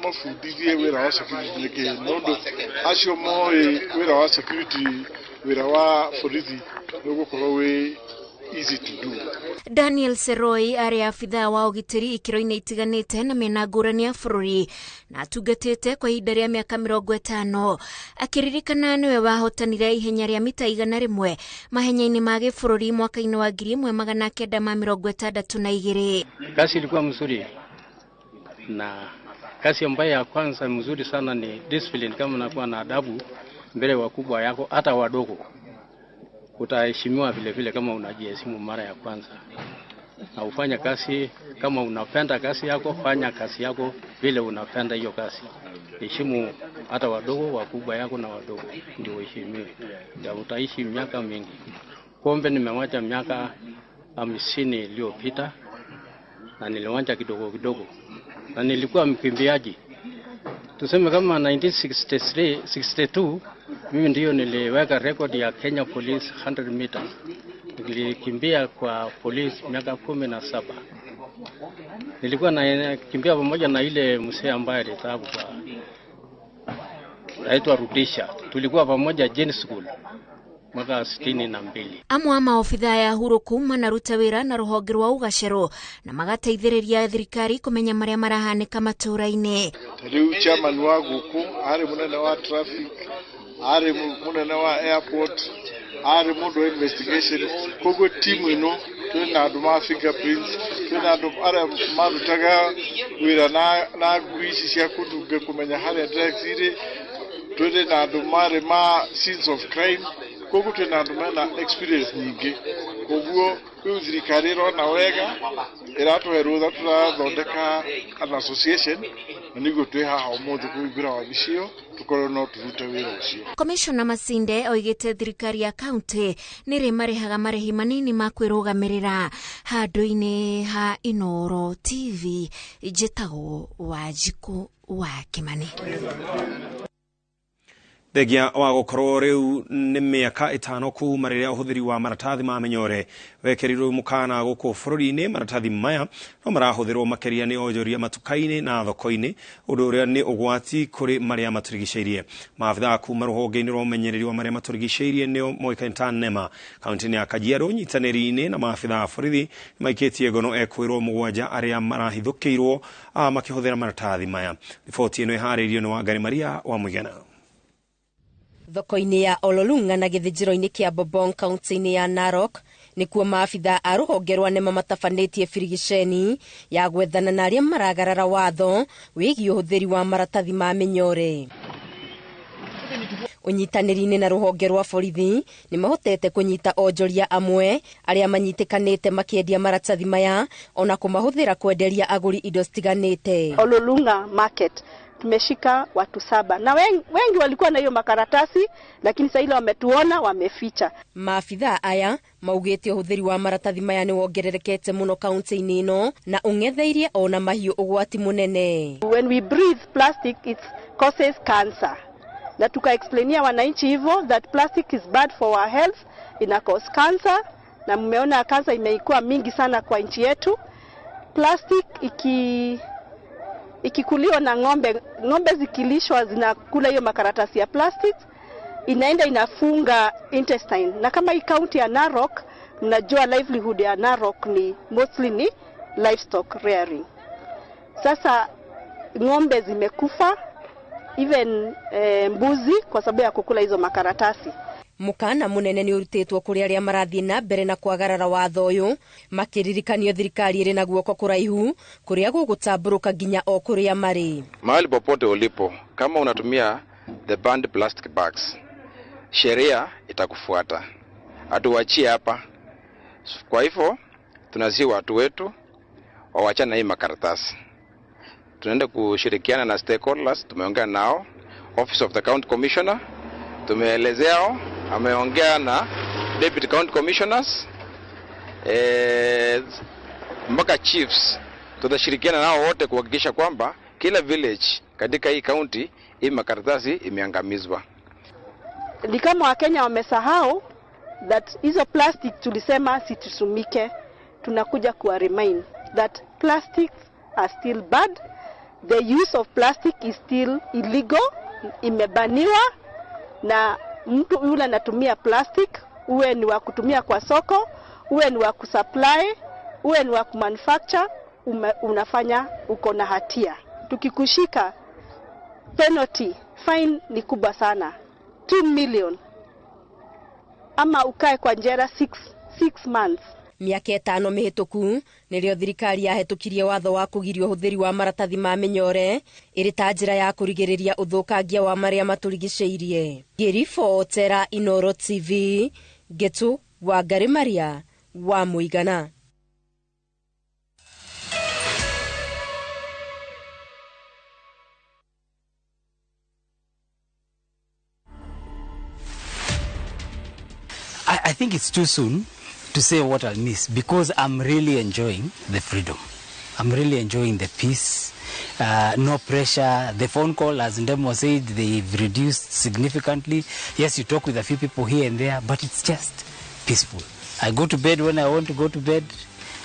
mafundithie wĩra wa security nĩkĩ nondũ acio moĩ wĩra wa security, wĩra wa borithi nĩgũkorwo wĩ easy to do.
Daniel Seroi arĩ abitha wa ũgitĩri ikĩro-inĩ itiganĩte na mĩena ngũrani ya bũrũri na atungatĩte kwa ihinda rĩa mĩaka 50 akĩririkana nĩwe wahotanire ihenya rĩa mita 100 mahenya-inĩ ma gĩbũrũri mwaka-inĩ wa 1962.
Kazi ilikuwa mzuri na kazi ambayo ya kwanza mzuri sana ni discipline. Kama unakuwa na adabu mbele wakubwa yako hata wadogo, utaheshimiwa vile vile kama unajiheshimu mara ya kwanza. Na ufanya kazi kama unapenda kazi yako, fanya kazi yako vile unapenda hiyo kazi. Heshimu hata wadogo, wakubwa yako na wadogo, ndio uheshimiwe. Ndio utaishi miaka mingi. Pombe nimewacha miaka 50 iliyopita na niliwacha kidogo kidogo. Na nilikuwa mkimbiaji. Tuseme kama 1962 mimi ndio niliweka record ya Kenya Police 100 meters. Nilikimbia kwa police miaka 17. Nilikuwa nakimbia pamoja na ile mzee ambaye alitaabu kwa aitwa Rudisha. Tulikuwa pamoja Jane School mwaka 62.
Amwe a maobitha ya huruku manaruta wĩra na rũhonge rwa ũgacĩru na magateithĩrĩria thirikari kũmenya marĩa marahanĩka matũũra-inĩ.
Rĩu chairman wa gũkũ arĩ mũnene wa traffic, arĩ mũnene wa airport, arĩ mũndũ wa investigation. Koguo timu ĩno twĩna andũ ma fingerprints, twĩna andũ arĩa marutaga wĩra na ngui ici cia kũnunga kũmenya harĩa drugs irĩ, twĩna andũ marĩ ma scenes of crime. Koguo twĩna andũ mena experience nyingĩ. Koguo rĩu thirikari ĩrona wega ĩratũhe rũtha tũrathondeka an association na nĩguo twĩ haha ũmũthĩ kũhingũra wabici ĩyo tũkorwo no tũrute wĩra ũcio.
Commissioner Masinde oigĩte thirikari ya kaunti nĩrĩ marehaga marĩhi manini ma kwĩrũgamĩrĩra. Handũ-inĩ ha Inooro TV njĩtagwo Wanjikũ wa Kĩmani.
thegia wa gukorwo riu ni miaka 5 kuma riria uhuthiri wa maratathi ma menyore wekerirwo mukana guku bururi-ini. Maratathi maya no marahuthirwo makeria ni onjoria matuka-ini na thoko-ini, undu uria ni ugwati kuri maria maturigiceirie. Maabitha kuma ruhonge-ini rwa umenyereri wa maria maturigiceirie nio moikaine NEMA kaunti-ini ya Kajiado nyitaniri-ini na maabitha borithi maikitie ngono ekwirwo 7 aria marahithukiirwo makihuthira maratathi maya. Riboti ino ihariirio ni Wangari Maria wa Muigana.
Thoko-ini ya Ololunga na githijiro-ini kia Bobong kaunti-ini ya Narok nikuo maabitha a ruhonge rwa NEMA matabanĩtie birigiceni ya gwethana na aria maragarara watho wĩgiĩ ũhũthĩri wa maratathi ma mĩnyore. Unyitanĩri-inĩ na ruhonge rwa borithi nĩ mahotete kũnyita onjoria amwe aria manyitĩkanĩte makĩendia maratathi maya ona kũmahũthĩra kwenderia agũri indo citiganĩte.
Ololunga market tumeshika watu 7 na wengi walikuwa na hiyo makaratasi, lakini sasa ile wametuona wameficha.
Maabitha aya maugĩte ũhũthĩri wa maratathi maya nĩ wongererekete mũno kaunti-inĩ ino na ũng'etheirie ona mahiũ ũgwati mũnene.
When we breathe plastic it causes cancer. Na tukaexplainia wananchi hivyo that plastic is bad for our health, ina cause cancer, na mmeona cancer imeikuwa mingi sana kwa nchi yetu. Plastic ikikuliwa na ng'ombe zikilishwa zinakula hiyo makaratasi ya plastic, inaenda inafunga intestine. Na kama hii county ya Narok, mnajua livelihood ya Narok ni mostly ni livestock rearing. Sasa ng'ombe zimekufa, even mbuzi kwa sababu ya kukula hizo makaratasi.
Mukana munene ni urutitwo kuri aria marathie na mbere na kwagarara watho uyu makiririkanio thirikari iri na guoko kuraihu kuria gugutamburuka nginya o kuria mari.
Mahali popote ulipo, kama unatumia the banned plastic bags, sheria itakufuata. Hatuachie hapa. Kwa hivyo tunasihi watu wetu waachane na hii makaratasi. Tunaenda kushirikiana na stakeholders, tumeongea nao, Office of the County Commissioner, tumeelezea, ameongea na Deputy County Commissioners, mpaka chiefs. Tutashirikiana nao wote kuhakikisha kwamba kila village katika hii county hii makaratasi imeangamizwa.
Ni kama Wakenya wamesahau that hizo plastic tulisema situsumike, tunakuja kuwa remind that plastics are still bad. The use of plastic is still illegal, imebaniwa, na mtu yule anatumia plastic, uwe ni wa kutumia kwa soko, uwe ni wa kusupply, uwe ni wa kumanufacture, unafanya uko na hatia. Tukikushika, penalty, fine ni kubwa sana, 2 million, ama ukae kwa njera 6 months.
Miaka 5 mihituku nirio thirikari yahitukirie watho wa kugiria uhuthiri wa maratathi ma menyore iri ta njira ya kurigiriria uthukangia wa maria maturigiceirie. Ngiribotera Inoro TV, Getu Wangari Maria wa Muigana.
I think it's too soon to say what I'll miss, because I'm really enjoying the freedom. I'm really enjoying the peace, no pressure. The phone call, as Ndemo said, they've reduced significantly. Yes, you talk with a few people here and there, but it's just peaceful. I go to bed when I want to go to bed.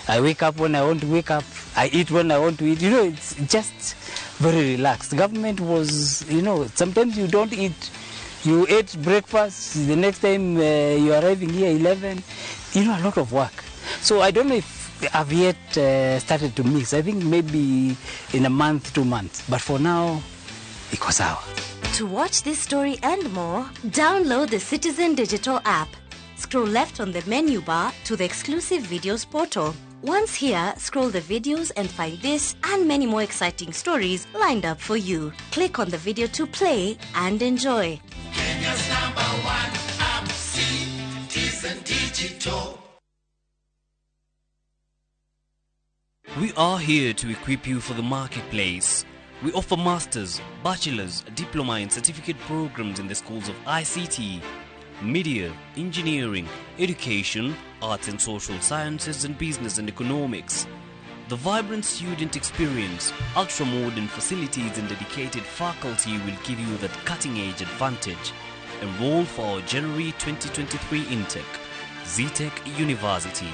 I wake up when I want to wake up. I eat when I want to eat. You know, it's just very relaxed. The government was, you know, sometimes you don't eat. You ate breakfast, the next time you're arriving here 11, you know, a lot of work. So I don't know if I've yet started to mix. I think maybe in a month, 2 months. But for now, iko sawa.
To watch this story and more, download the Citizen Digital app. Scroll left on the menu bar to the exclusive videos portal. Once here, scroll the videos and find this and many more exciting stories lined up for you. Click on the video to play and enjoy.
Kenya's #1 app, Citizen Digital.
We are here to equip you for the marketplace. We offer masters, bachelors, diploma and certificate programs in the schools of ICT, media, engineering, education, arts and social sciences, and business and economics. The vibrant student experience, ultra-modern facilities and dedicated faculty will give you that cutting-edge advantage. Enroll for our January 2023 intake. ZTech University.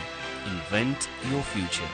Invent your future.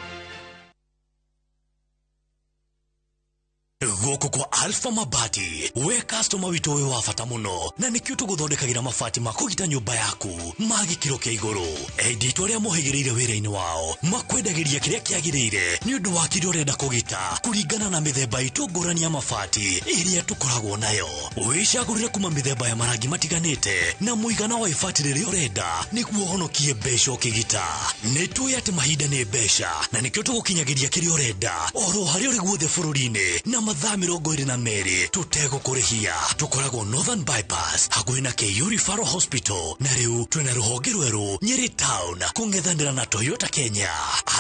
Goko kwa Alpha Mabati, we customer wito we wafata muno na nikyo tuguthondekagira mabati makugita nyumba yaku magikiro kia iguru. Edit aria mohigirire wira-ini wao makwendagiria kiria kiagirire ni undu wa kiria urenda kugita kuringana na mithemba itu ngurani ya mabati iria tukoragwo nayo. Wicagurire kuma mithemba ya marangi matiganite na muigana wa ibati riria urenda niguo honokie mbeca ukigita. Nitui ati mahinda ni mbeca na nikyo tugukinyagiria kiria urenda oro haria uri guothe bururi-ini na mathaa 22 tutegũkũrĩhia. Tukoragwo Northern Bypass hakuhĩ na KU Referral Hospital na rĩu twĩna rũhonge rwerũ Nyeri Town kũng'ethanĩra na Toyota Kenya.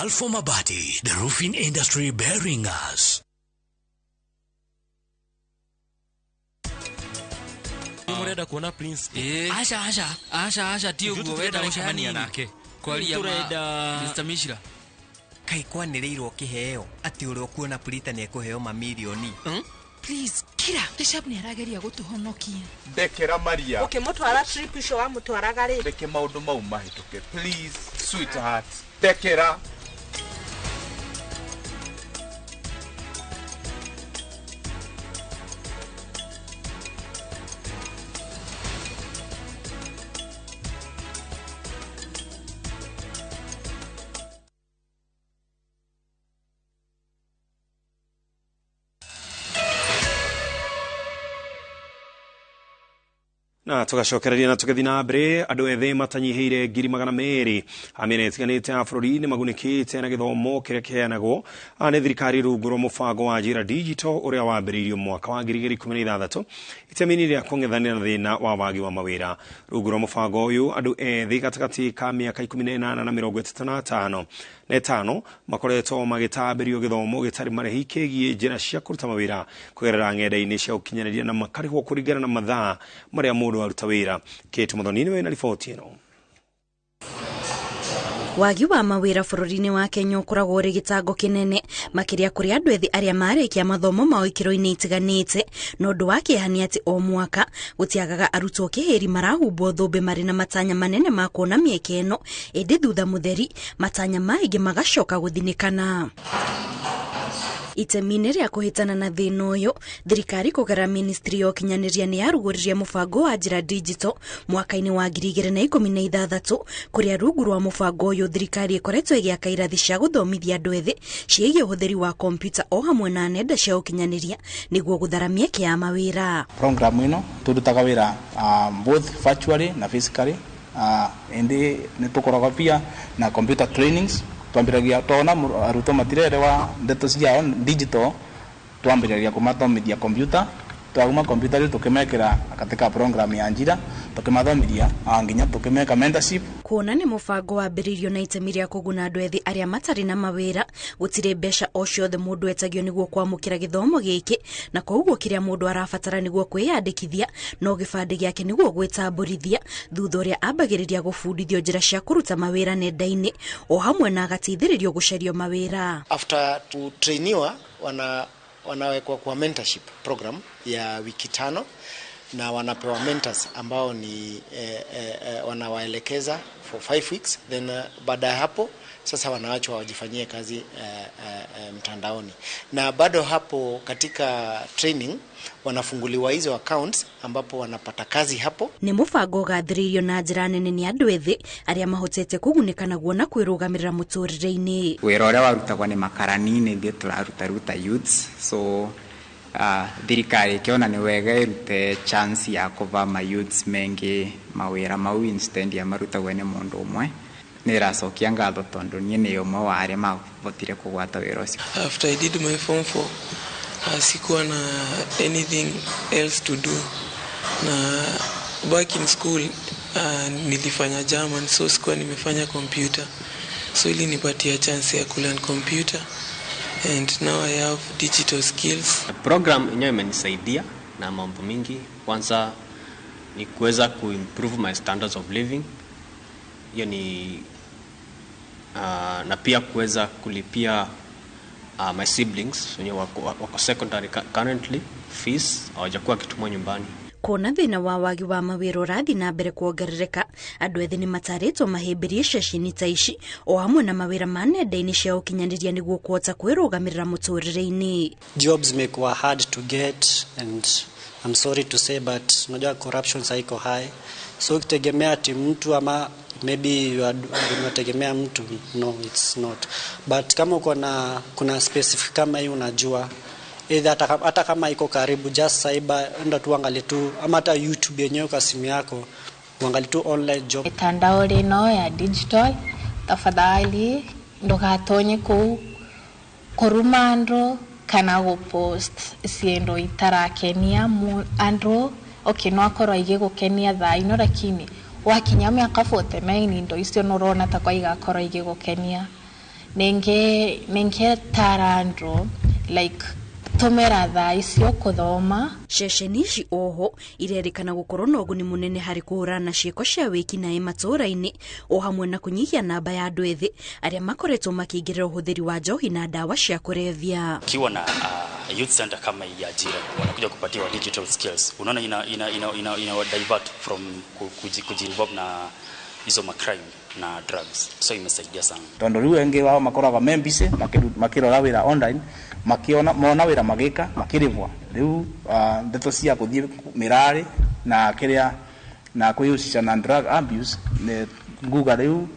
Alpha Mabati, the roofing industry bearing us.
Murenda kuona Prince?
Asha tio guo wenda gũcemania nake. Kwaria Mr. Mishra.
Kai kwanĩrĩirwo kĩheo ati ũrĩa kuona Prita nĩ ekũheo mamilioni.
Please kira Bishop nĩ arageria gũtũhonokia.
Ndekera Maria.
Ukimutwara trip icio wa mutwaraga rĩ.
Ndeke maundu mau mahituke. Please sweetheart. Ndekera.
Na tugacokereria na tugathi na mbere andu ethĩ matanyiheire 200,000 amene itiganĩte a bũrũri nĩ magunĩkĩte na gĩthomo kĩrĩa kĩheanagwo nĩ thirikari rungu rwa mũbango wa njĩra digital ũrĩa wambĩrĩirio mwaka wa 2016 itemi-inĩ rĩa kũng'ethanĩra na thĩna wa wagi wa mawĩra. Rungu rwa mũbango ũyũ andũ ethĩ gatagatĩ ka mĩaka 18 na 35 makoretwo magĩtambĩrio gĩthomo gĩtarĩ marĩhi kĩgiĩ njĩra cia kũruta mawĩra kũgerera ng'enda-inĩ cia ũkinyanĩria na makarĩhwo kũringana na mathaa marĩa mũndũ aruta wĩra. Kate Muthoni wĩna riboti ĩno.
Wagi wa mawĩra bũrũri-inĩ wa Kenya ũkoragwo ũrĩ gĩtango kĩnene makĩria kũrĩ andũ ethĩ arĩa marĩkia mathomo mao ikĩro-inĩ itiganĩte, na ũndũ wa kĩeha nĩ atĩ o mwaka gũtiagaga arutwo kĩhĩri marahumbwo thũmbĩ marĩ na matanya manene ma kuona mĩeke ĩno, ĩndĩ thutha mũtheri matanya maingĩ magacoka gũthinĩkana. Itemi-inĩ rĩa kũhĩtana na thĩna ũyũ, thirikari kũgerera ministry ya ũkinyanĩria nĩ yarugũririe mũbango wa njĩra digital mwaka-inĩ wa 2016 kũrĩa rungu rwa mũbango ũyũ thirikari ĩkoretwo ĩgĩaka irathi cia gũthomithia andũ ethĩ ciĩgiĩ ũhũthĩri wa kompyuta o hamwe na nenda cia ũkinyanĩria nĩguo gũthara mĩeke ya mawĩra.
Program ĩno tũrutaga wĩra both virtually na physically, ĩndĩ nĩ tũkoragwo pia na computer trainings. Twambĩrĩria tona arutwo matirerewa ndeto ciao digital, twambĩrĩria kũmathomithia computer, twaguma computer rĩ tukimekĩra katika program ya njira, tukimathomithia nginya tukimeka mentorship.
Kuona nĩ mũbango wambĩrĩirio na itemi rĩa kũguna andũ ethĩ arĩa matarĩ na mawĩra, gũtirĩ mbeca o ciothe mũndũ etagio nĩguo kwamũkĩra gĩthomo gĩkĩ, na koguo kĩrĩa mũndũ arabatara nĩguo kwĩyandĩkithia no gĩbandĩ gĩake nĩguo gwĩtambũrithia thutha ũrĩa ambagĩrĩria gũbundithio njĩra cia kũruta mawĩra nenda-inĩ o hamwe na agateithĩrĩrio gũcario mawĩra.
After kutrainiwa wanawekwa kwa mentorship program ya wiki 5 na wanapewa mentors ambao ni wanawaelekeza for 5 weeks, then baada ya hapo sasa wanawachwa wajifanyie kazi mtandaoni, na bado hapo katika training wanafunguliwa hizo accounts ambapo wanapata kazi hapo.
Nĩ mũbango gathĩrĩirio na njĩra nene nĩ andũ ethĩ arĩa mahotete kũgunĩka naguo na kwĩrũgamĩrĩra mũtũrĩre-inĩ.
Wĩra ũrĩa warutagwo nĩ makarani nĩ ithuĩ tũraruta youths, so thirikari ĩkĩona nĩ wega ĩrute chance ya kũva mayouths mengi mawĩra mau instead ya marutagwo nĩ mũndũ ũmwe. Nĩ ĩracokia ngatho tondũ niĩ nĩ ũmwe wa arĩa mahotire kũgwata wĩra ũcio.
After I did my form 4, sikuwa na anything else to do, na back in school nilifanya German, so sikuwa nimefanya computer, so ili nipatia chance ya kulearn computer, and now I have digital skills.
Program yenyewe imenisaidia na mambo mingi. Kwanza ni kuweza kuimprove my standards of living, hiyo ni na pia kuweza kulipia my siblings wenye wako secondary currently, fees hawajakuwa kitumwa nyumbani.
Kuona thina wa wagi wa mawira urathi na mbere kuongerereka, andu ethi ni mataritwo mahimbirie ceceni ta ici o hamwe na mawira ma nenda-ini cia ukinyaniria niguo kuhota kwirugamirira muturire-ini.
Jobs make hard to get, and I'm sorry to say but unajua corruption haiko high, so ukitegemea ati mtu ama maybe unategemea mtu, no it's not, but kama kuna specific kama hii unajua hata kama iko karibu, just cyber enda tu angalia tu, ama hata YouTube yenyewe kwa simu yako uangalie tu online job.
Mitandao lino ya digital tafadhali ndogatonye kurumandro kana gupost siendo itarakenia andro okay no akorwo ige gukenia thaino, lakini wakinya miaka 49 ndo icio norona ta kwa igakorwo ige gukenia nenge tarandro like tomera tha icio kuthoma.
Ceceni ici oho irerikana gukorwo na uguni munene hari kuhurana ciiko cia wiki na matũra-ini o hamwe na kunyihia namba ya andu ethi aria makoretwo makingirira uhuthiri wa njohi na dawa cia kurevya.
Kiwa na youth center kama hii ajira wanakuja kupatia digital skills, unaona ina divert from kujinvolve na hizo macrime na drugs, so imesaidia sana.
Tondo riu engi wao makoraga membise makirora wira online, makiona mona wira magika makirivwa riu ndeto cia kuthie mirari na kiria na kuyusisha na drug abuse ne nguga riu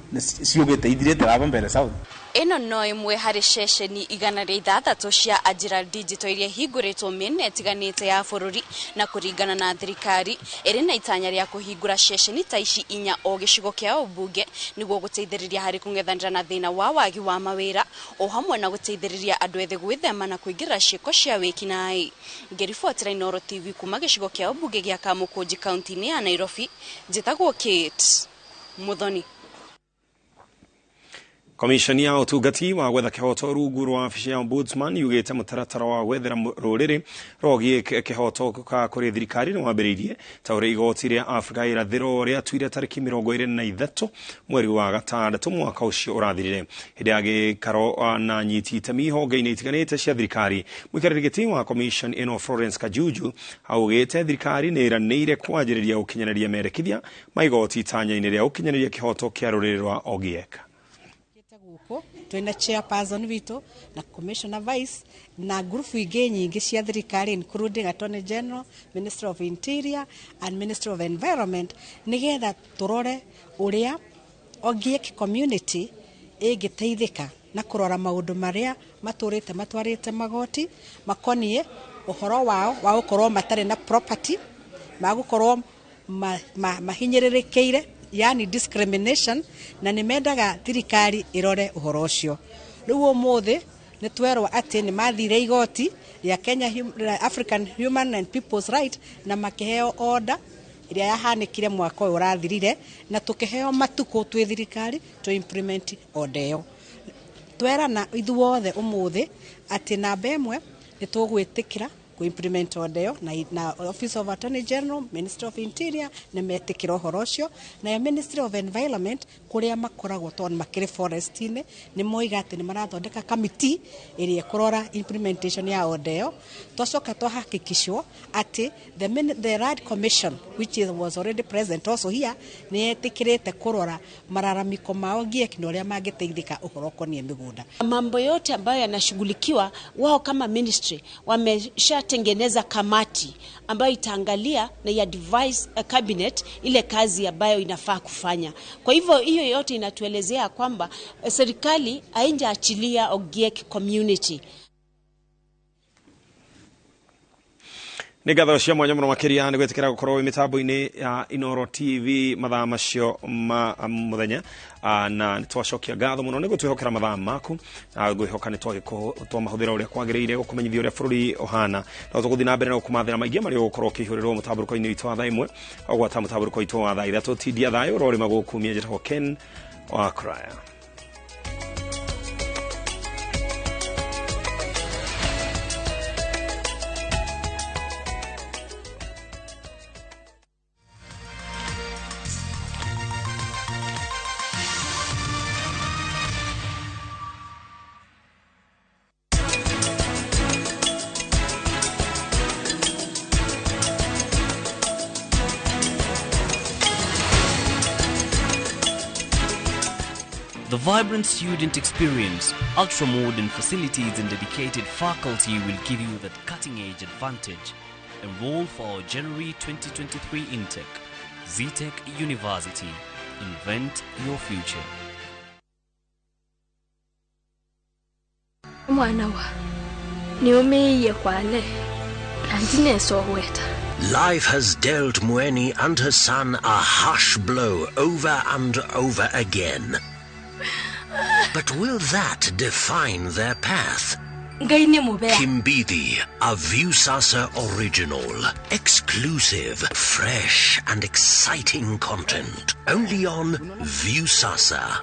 ciugite ithirite aba mbere south.
Eno no imwe hari ceceni 106 cia Ajira Digital iria hinguritwo miena itiganite ya bururi, na kuringana na thirikari iri na itanya ria kuhingura ceceni ta ici 4 o gicigo kia ubunge niguo guteithiriria hari kung'ethanira na thina wa wagi wa mawira o hamwe na guteithiriria andu ethi gwithema na kuingira ciiko cia wiki nai. Ngiribotera Inooro TV kuma gicigo kia ubunge gia Kamukunji kaunti-ini ya Nairobi, njitagwo Kate Muthoni.
Komishoni ya utungati wa gwetha kihoto rungu rwa wabici ya ombudsman yugite mutaratara wa gwethera ruriri rogie kihoto ka kuri thirikari ni wambiriirie ta uri igoti ria Afrika irathiro ria tuire tariki 23 mweri wa gatandatu mwaka ucio urathirire. Hindi ya gikaro na nyiti itemi honge-ini itiganite cia thirikari, mwikarĩri wa komishoni ino Florence Kajuju augite thirikari ni iranĩire kwanjĩrĩria ukinyanĩria merekithia ma igoti itanya-ini ria ukinyanĩria kihoto kia ruriri rwa Ogiek.
Twina chairperson vitu na commissioner vice na group ingi nyingi cia thirikari including Attorney General, Minister of Interior and Minister of Environment, nigetha turore uria Ogiek community igiteithika na kurora maundu maria matwarite magoti makonie uhoro wao wa gukorwo matari na property, magukorwo mahinyirirekeire, yani discrimination, na nimendaga thirikari irore uhoro ucio. Riu umuthi ni twerwo ati ni mathire igoti ya Kenya African Human and People's Right na makiheo order iria yahanikire mwaka uyu urathirire, na tukiheo matuko twi thirikari to implement order yo. Twerana ithuothe umuthi ati namba imwe ni tugwitikira implement order na Office of Attorney General, Minister of Interior na metikira uhoro ucio, na Ministry of Environment kuria makoragwo ton makire forest-ini ni moiga ati ni marathondeka committee iria kurora implementation ya order yo. Twacoka twahakikishwo ati the RAD Commission which was already present also here ni etikirite kurora mararamiko mao Ogiek na uria mangiteithika uhoro konie migunda.
Mambo yote ambayo yanashughulikiwa, wao kama ministry wameshatengeneza kamati ambayo itaangalia na ya advise cabinet ile kazi ambayo inafaa kufanya. Kwa hivyo hiyo yote inatuelezea kwamba serikali haijaachilia Ogiek community.
Ni gatho cia mwanya muno makiria ni gwetikira gukorwo mitambo-ini ya Inooro TV mathaa macio ma muthenya, na twacokia gatho muno ni gutwihokera mathaa maku na gwihoka ni twamahuthira uria kwagiriire gukumenyithia uria bururi ohana, na tuguthi na mbere na kumathira maingi mari gukorwo kihurirwo mutaburuko-ini witu wa thaa imwe ogwata mutaburuko witu wa thaa ithatu tidia thayo rori magukumia njitagwo Ken wa Kraya.
vibrant student experience, ultra-modern facilities and dedicated faculty will give you that cutting-edge advantage. Enroll for our January 2023 intake. ZTech University. Invent your future.
Mwanawa, niumeiye kwale, andine soweta.
Life has dealt Mweni and her son a harsh blow over and over again. But will that define their path? Kimbithi, a Viusasa original. Exclusive, fresh and exciting content. Only on Viusasa.